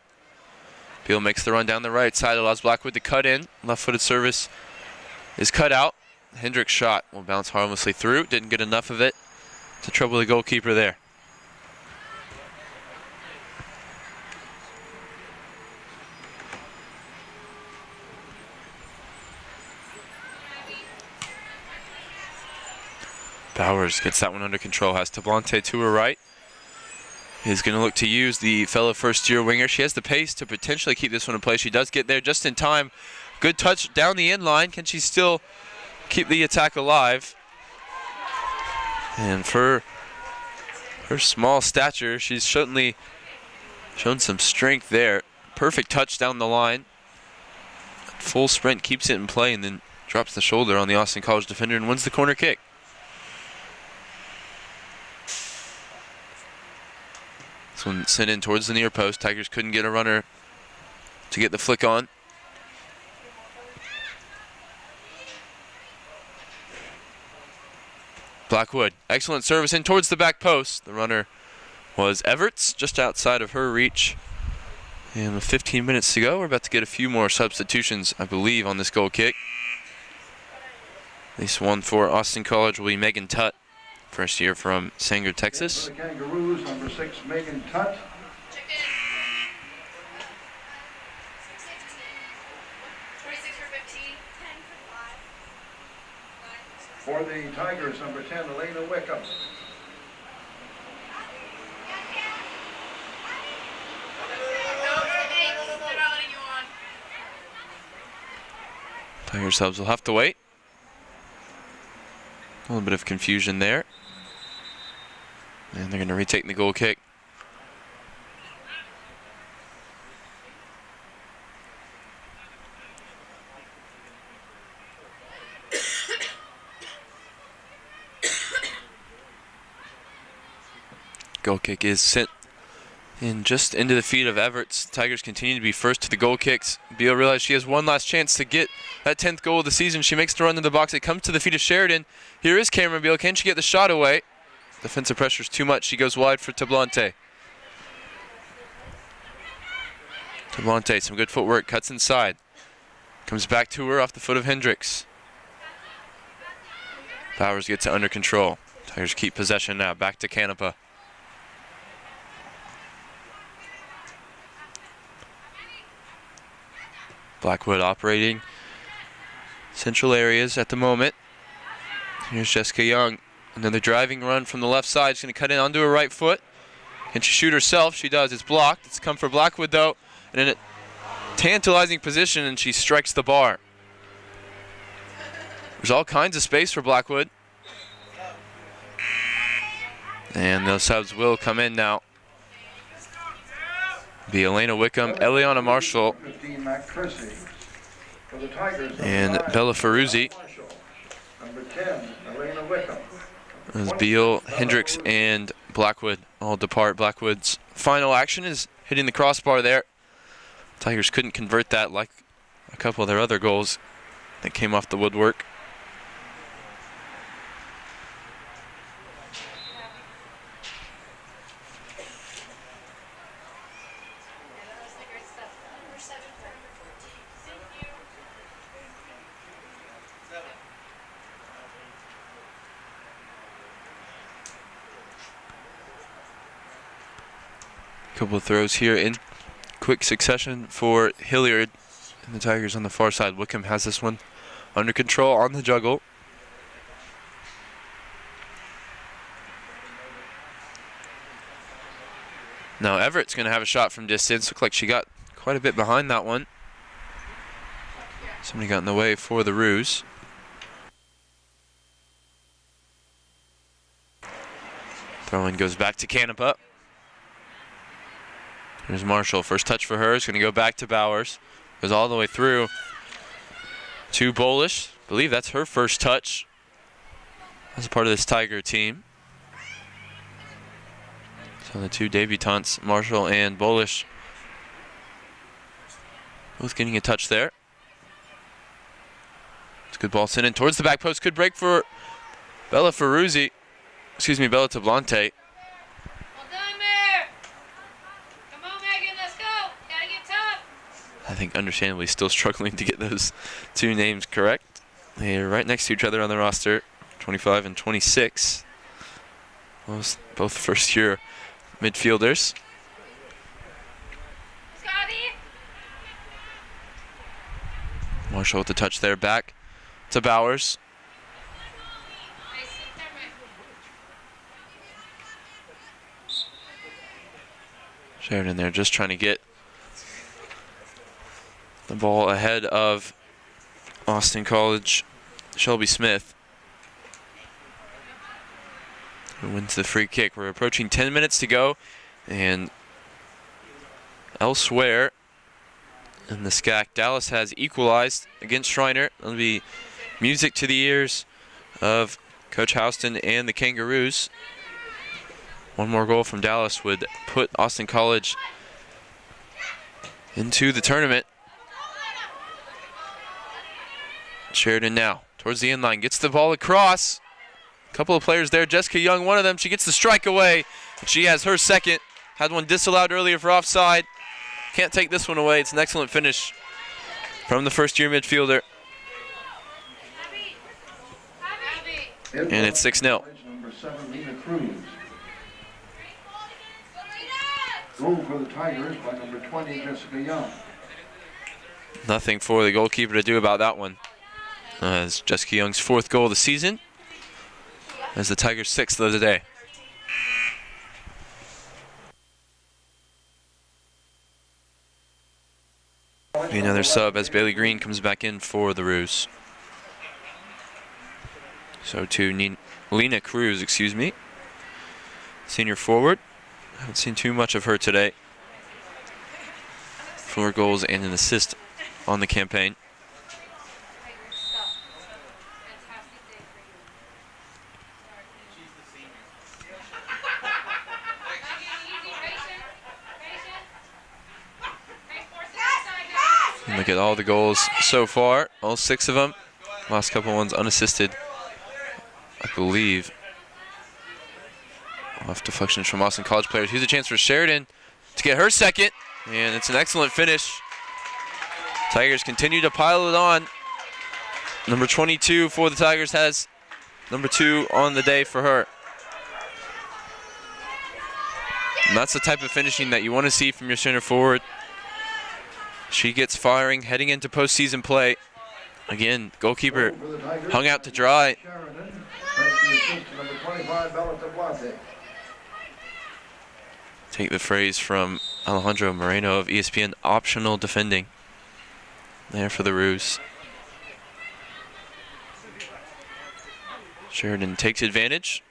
Beal makes the run down the right side, allows Blackwood to cut in. Left-footed service is cut out. Hendrick's shot will bounce harmlessly through. Didn't get enough of it to trouble the goalkeeper there. Bowers gets that one under control, has Tablante to her right. Is going to look to use the fellow first-year winger. She has the pace to potentially keep this one in play. She does get there just in time. Good touch down the end line. Can she still keep the attack alive? And for her small stature, she's certainly shown some strength there. Perfect touch down the line. Full sprint, keeps it in play, and then drops the shoulder on the Austin College defender and wins the corner kick. This one sent in towards the near post. Tigers couldn't get a runner to get the flick on. Blackwood, excellent service in towards the back post. The runner was Everts, just outside of her reach. And with 15 minutes to go, we're about to get a few more substitutions, I believe, on this goal kick. At least one for Austin College will be Megan Tutt, first year from Sanger, Texas. For the Kangaroos, number 6, Megan Tutt. For the Tigers, number 10, Elena Wickham. Tiger subs will have to wait. A little bit of confusion there. And they're going to retake the goal kick. Goal kick is sent in just into the feet of Everts. Tigers continue to be first to the goal kicks. Beal realizes she has one last chance to get that 10th goal of the season. She makes the run to the box. It comes to the feet of Sheridan. Here is Cameron Beal. Can she get the shot away? Defensive pressure is too much. She goes wide for Tablante. Tablante, some good footwork, cuts inside. Comes back to her off the foot of Hendricks. Bowers gets it under control. Tigers keep possession now. Back to Canepa. Blackwood operating central areas at the moment. Here's Jessica Young. Another driving run from the left side. She's going to cut in onto her right foot. Can she shoot herself? She does. It's blocked. It's come for Blackwood, though. And in a tantalizing position, and she strikes the bar. There's all kinds of space for Blackwood. And those subs will come in now. Be Elena Wickham, Eliana Marshall, 15, Matt Chrissy. For the Tigers, and number 9, Bella Ferruzzi. Marshall. Number 10, Elena Wickham. As Beal, Hendricks, and Blackwood all depart. Blackwood's final action is hitting the crossbar there. Tigers couldn't convert that like a couple of their other goals that came off the woodwork. Couple of throws here in quick succession for Hilliard and the Tigers on the far side. Wickham has this one under control on the juggle. Now Everett's going to have a shot from distance. Looked like she got quite a bit behind that one. Somebody got in the way for the Roos. Throw-in goes back to Canepa. Here's Marshall. First touch for her is going to go back to Bowers. Goes all the way through to Bolish. I believe that's her first touch as a part of this Tiger team. So the two debutantes, Marshall and Bolish, both getting a touch there. It's a good ball sent in towards the back post. Good break for Bella Ferruzzi. Excuse me, Bella Tablante. I think understandably still struggling to get those two names correct. They're right next to each other on the roster, 25 and 26. Both first-year midfielders. Marshall with the touch there, back to Bowers. Sheridan there just trying to get the ball ahead of Austin College, Shelby Smith, who wins the free kick. We're approaching 10 minutes to go, and elsewhere in the SCAC, Dallas has equalized against Schreiner. It'll be music to the ears of Coach Houston and the Kangaroos. One more goal from Dallas would put Austin College into the tournament. Sheridan now towards the end line, gets the ball across. couple of players there. Jessica Young, one of them. She gets the strike away. And she has her second. Had one disallowed earlier for offside. Can't take this one away. It's an excellent finish from the first-year midfielder. And it's 6-0. Number 7, Lena Cruz. Goal for the Tigers by number 20, Jessica Young. Nothing for the goalkeeper to do about that one. As Jessica Young's 4th goal of the season. As the Tigers' 6th of the day. Another sub as Bailey Green comes back in for the Roos. So to Lena Cruz, excuse me. Senior forward. Haven't seen too much of her today. 4 goals and an assist on the campaign. Look at all the goals so far, all 6 of them. Last couple ones unassisted, I believe. Off deflections from Austin College players. Here's a chance for Sheridan to get her second, and it's an excellent finish. Tigers continue to pile it on. Number 22 for the Tigers has number 2 on the day for her. And that's the type of finishing that you want to see from your center forward. She gets firing, heading into postseason play. Again, goalkeeper hung out to dry. Take the phrase from Alejandro Moreno of ESPN, optional defending. There for the Roos. Sheridan takes advantage.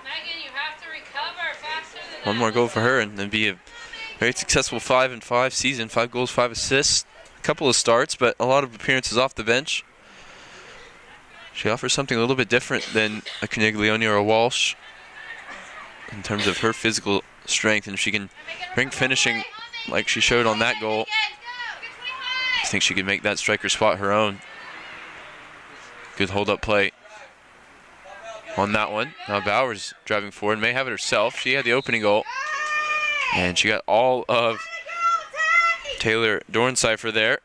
Megan, you have to recover faster than One more goal for her and then be a very successful 5-5 season. 5 goals, 5 assists. A couple of starts, but a lot of appearances off the bench. She offers something a little bit different than a Caniglione or a Walsh in terms of her physical strength, and if she can bring finishing like she showed on that goal, I think she could make that striker spot her own. Good hold-up play on that one. Now Bowers driving forward, may have it herself. She had the opening goal, and she got all of Taylor Dorncipher there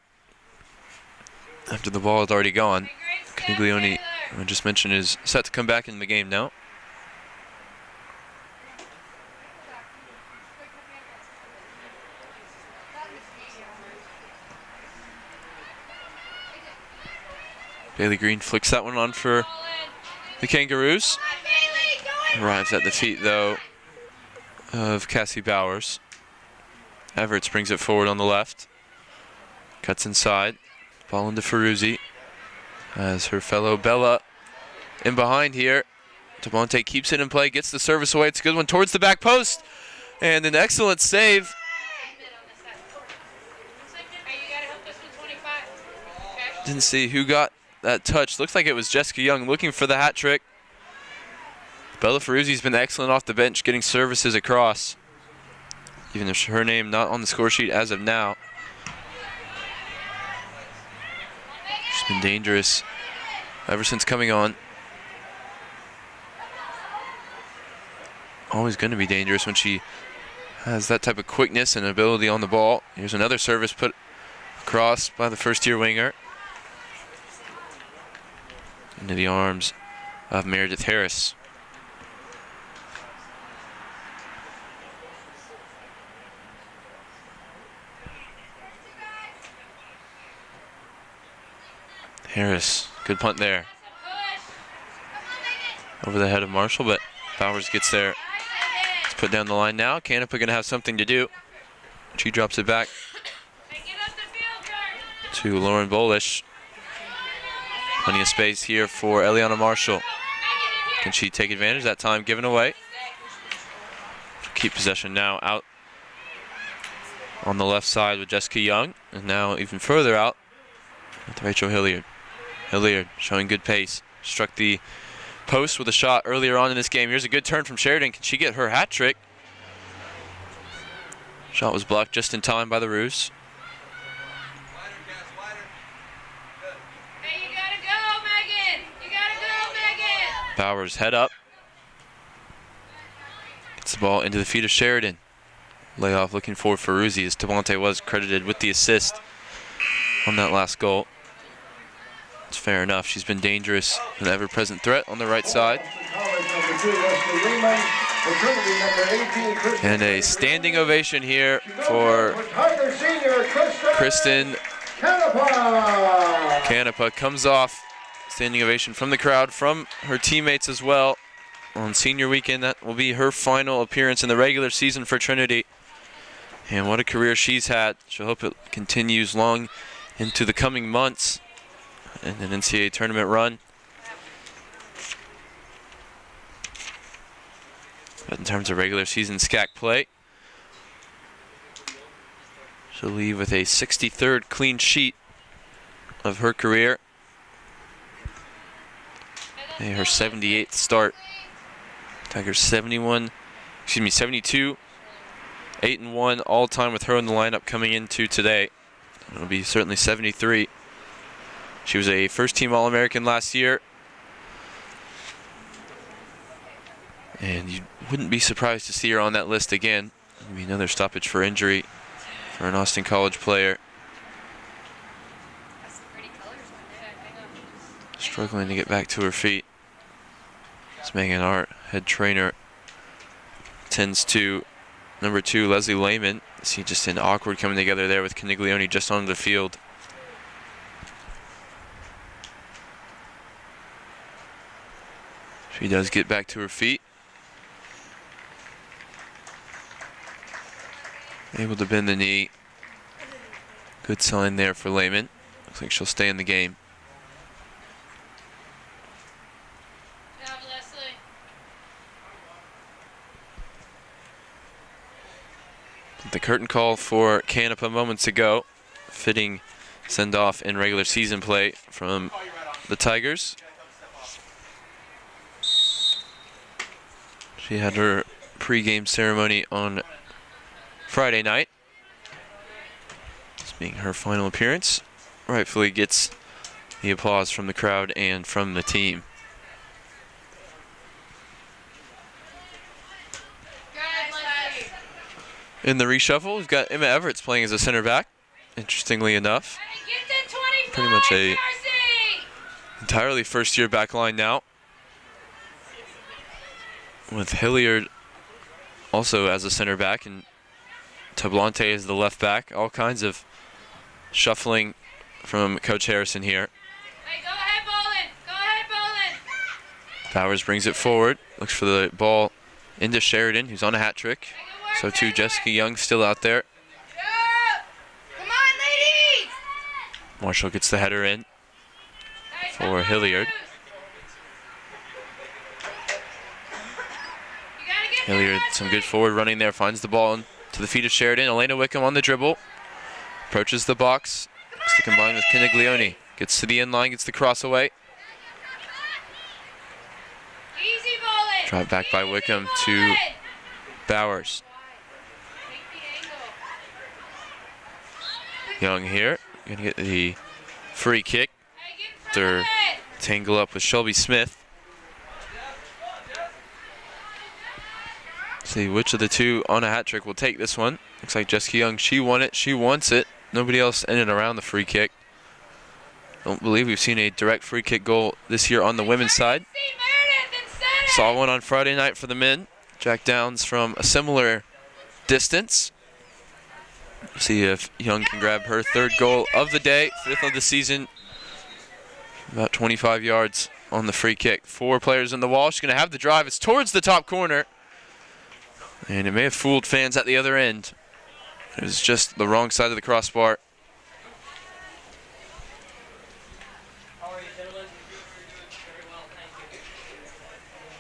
after the ball had already gone. Caniglione, I just mentioned, is set to come back in the game now. Bailey Green flicks that one on for the Kangaroos. Arrives at the feet, though, of Cassie Bowers. Everett brings it forward on the left. Cuts inside. Ball into Ferruzzi. As her fellow Bella in behind here. Tamonte keeps it in play, gets the service away. It's a good one towards the back post. And an excellent save. Didn't see who got that touch. Looks like it was Jessica Young looking for the hat trick. Bella Ferruzzi's been excellent off the bench, getting services across. Even if her name not on the score sheet as of now. She's been dangerous ever since coming on. Always going to be dangerous when she has that type of quickness and ability on the ball. Here's another service put across by the first-year winger. Into the arms of Meredith Harris. Harris, good punt there. Over the head of Marshall, but Bowers gets there. It's put down the line now. Canepa going to have something to do. She drops it back to Lauren Bolish. Plenty of space here for Eliana Marshall. Can she take advantage? That time given away. Keep possession now out on the left side with Jessica Young. And now even further out with Rachel Hilliard. Hilliard showing good pace. Struck the post with a shot earlier on in this game. Here's a good turn from Sheridan. Can she get her hat trick? Shot was blocked just in time by the Roos. Hey, you gotta go, Megan. You gotta Bowers head up. Gets the ball into the feet of Sheridan. Layoff looking for Ferruzzi as Devontae was credited with the assist on that last goal. It's fair enough. She's been dangerous, an ever-present threat on the right side. And a standing ovation here for Kristen Canepa. Comes off standing ovation from the crowd, from her teammates as well. On senior weekend, that will be her final appearance in the regular season for Trinity. And what a career she's had. She'll hope it continues long into the coming months and an NCAA tournament run. But in terms of regular season SCAC play, she'll leave with a 63rd clean sheet of her career. And her 78th start. Tigers 72, 8-1 all time with her in the lineup coming into today. It'll be certainly 73. She was a first-team All-American last year. And you wouldn't be surprised to see her on that list again. Maybe another stoppage for injury for an Austin College player. Struggling to get back to her feet. As Megan Hart, head trainer, tends to number 2, Leslie Lehman. See just an awkward coming together there with Caniglione just on the field. She does get back to her feet. Able to bend the knee. Good sign there for Lehman. Looks like she'll stay in the game. The curtain call for Canepa moments ago. Fitting send-off in regular season play from the Tigers. She had her pre-game ceremony on Friday night. This being her final appearance. Rightfully gets the applause from the crowd and from the team. In the reshuffle, we've got Emma Everett's playing as a center back, interestingly enough. Pretty much a entirely first-year back line now. With Hilliard also as a center back and Tablante as the left back. All kinds of shuffling from Coach Harrison here. Hey, go ahead, Bolin. Go ahead, Bolin. Bowers brings it forward, looks for the ball into Sheridan, who's on a hat trick. So too Jessica Young still out there. Come on, ladies. Marshall gets the header in for Hilliard. Hilliard, some good forward running there, finds the ball to the feet of Sheridan. Elena Wickham on the dribble, approaches the box, looks to combine with Caniglione. Gets to the end line, gets the cross away. Easy, Bolin. Dropped back by Wickham to Bowers. Young here, gonna get the free kick. After tangle up with Shelby Smith. See which of the two on a hat trick will take this one. Looks like Jessica Young, she won it, she wants it. Nobody else in and around the free kick. Don't believe we've seen a direct free kick goal this year on the women's side. Saw one on Friday night for the men. Jack Downs from a similar distance. See if Young can grab her third goal of the day, 5th of the season. About 25 yards on the free kick. 4 players in the wall. She's going to have the drive. It's towards the top corner. And it may have fooled fans at the other end. It was just the wrong side of the crossbar.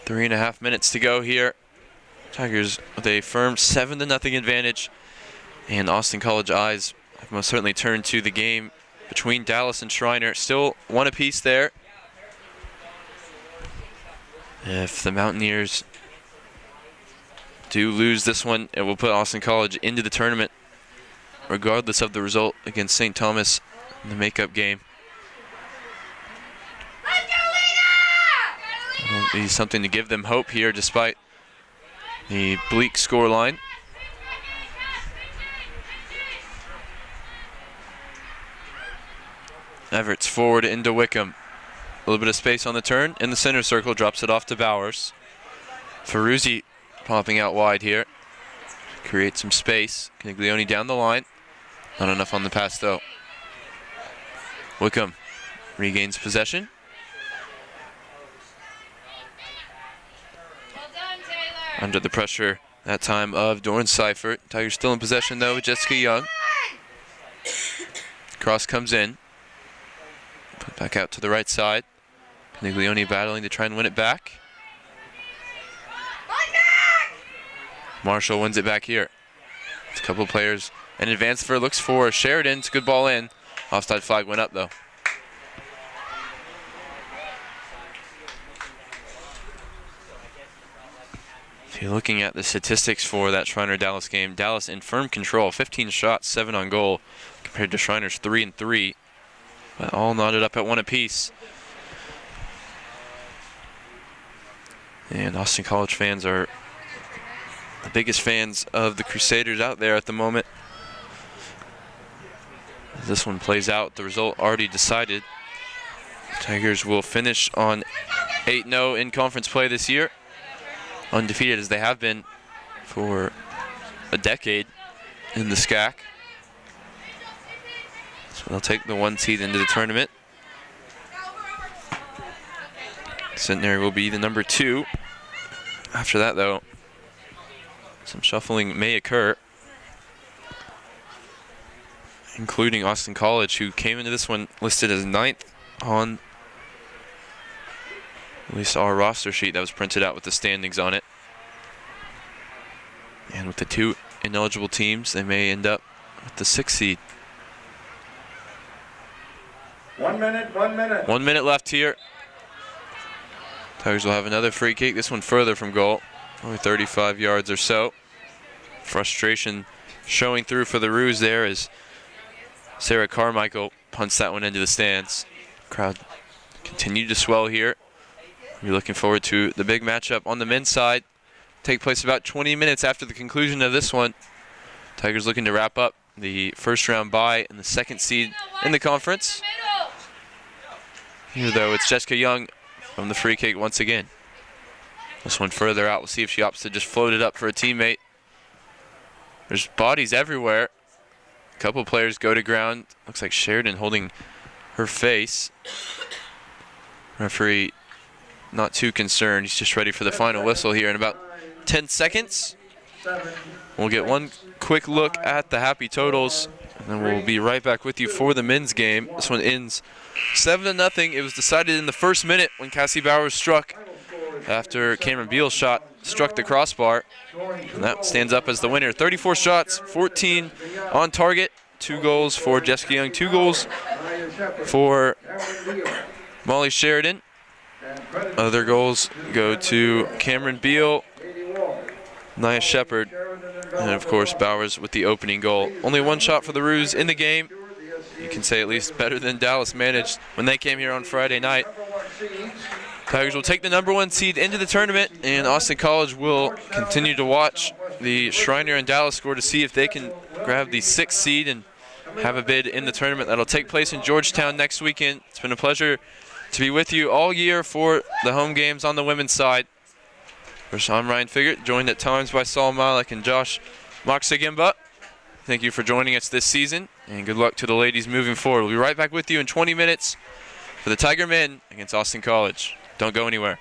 Three and a half minutes to go here. Tigers with a firm 7-0 advantage. And Austin College eyes have most certainly turned to the game between Dallas and Schreiner. Still one apiece there. If the Mountaineers do lose this one, it will put Austin College into the tournament, regardless of the result against St. Thomas in the makeup game. Let's go, Lena! be something to give them hope here despite the bleak scoreline. Everett's forward into Wickham. A little bit of space on the turn. In the center circle, drops it off to Bowers. Ferruzzi popping out wide here. Creates some space. Caniglione down the line. Not enough on the pass though. Wickham regains possession. Well done, Taylor. Under the pressure that time of Dorn Seifert. Tigers still in possession though with Jessica Young. Cross comes in. Put back out to the right side. Caniglione battling to try and win it back. Marshall wins it back here. It's a couple of players in advance for looks for Sheridan. It's a good ball in. Offside flag went up though. If you're looking at the statistics for that Shriner-Dallas game, Dallas in firm control, 15 shots, 7 on goal, compared to Shriner's 3 and 3. But all knotted up at 1 apiece. And Austin College fans are the biggest fans of the Crusaders out there at the moment. As this one plays out, the result already decided. Tigers will finish on 8-0 in conference play this year. Undefeated as they have been for a decade in the SCAC. So they'll take the 1 seed into the tournament. Centenary will be the number 2. After that, though, some shuffling may occur, including Austin College, who came into this one listed as 9th on at least our roster sheet that was printed out with the standings on it. And with the 2 ineligible teams, they may end up with the 6th seed. 1 minute, 1 minute. 1 minute left here. Tigers will have another free kick, this one further from goal, only 35 yards or so. Frustration showing through for the Roos there as Sarah Carmichael punts that one into the stands. Crowd continued to swell here. We're looking forward to the big matchup on the men's side. Take place about 20 minutes after the conclusion of this one. Tigers looking to wrap up the first round bye and the 2nd seed in the conference. Here though, it's Jessica Young from the free kick once again. This one further out. We'll see if she opts to just float it up for a teammate. There's bodies everywhere. A couple players go to ground. Looks like Sheridan holding her face. Referee not too concerned. He's just ready for the final whistle here in about 10 seconds. We'll get one quick look at the happy totals, and then we'll be right back with you for the men's game. This one ends 7-0. It was decided in the first minute when Cassie Bowers struck after Cameron Beal's shot struck the crossbar. And that stands up as the winner. 34 shots, 14 on target. 2 goals for Jessica Young, 2 goals for Molly Sheridan. Other goals go to Cameron Beal, Nia Shepard, and of course Bowers with the opening goal. Only 1 shot for the Roos in the game. You can say at least better than Dallas managed when they came here on Friday night. Tigers will take the number 1 seed into the tournament, and Austin College will continue to watch the Shriner and Dallas score to see if they can grab the 6th seed and have a bid in the tournament. That'll take place in Georgetown next weekend. It's been a pleasure to be with you all year for the home games on the women's side. Of course, I'm Ryan Figert, joined at times by Saul Malik and Josh Moxigimba. Thank you for joining us this season, and good luck to the ladies moving forward. We'll be right back with you in 20 minutes for the Tiger men against Austin College. Don't go anywhere.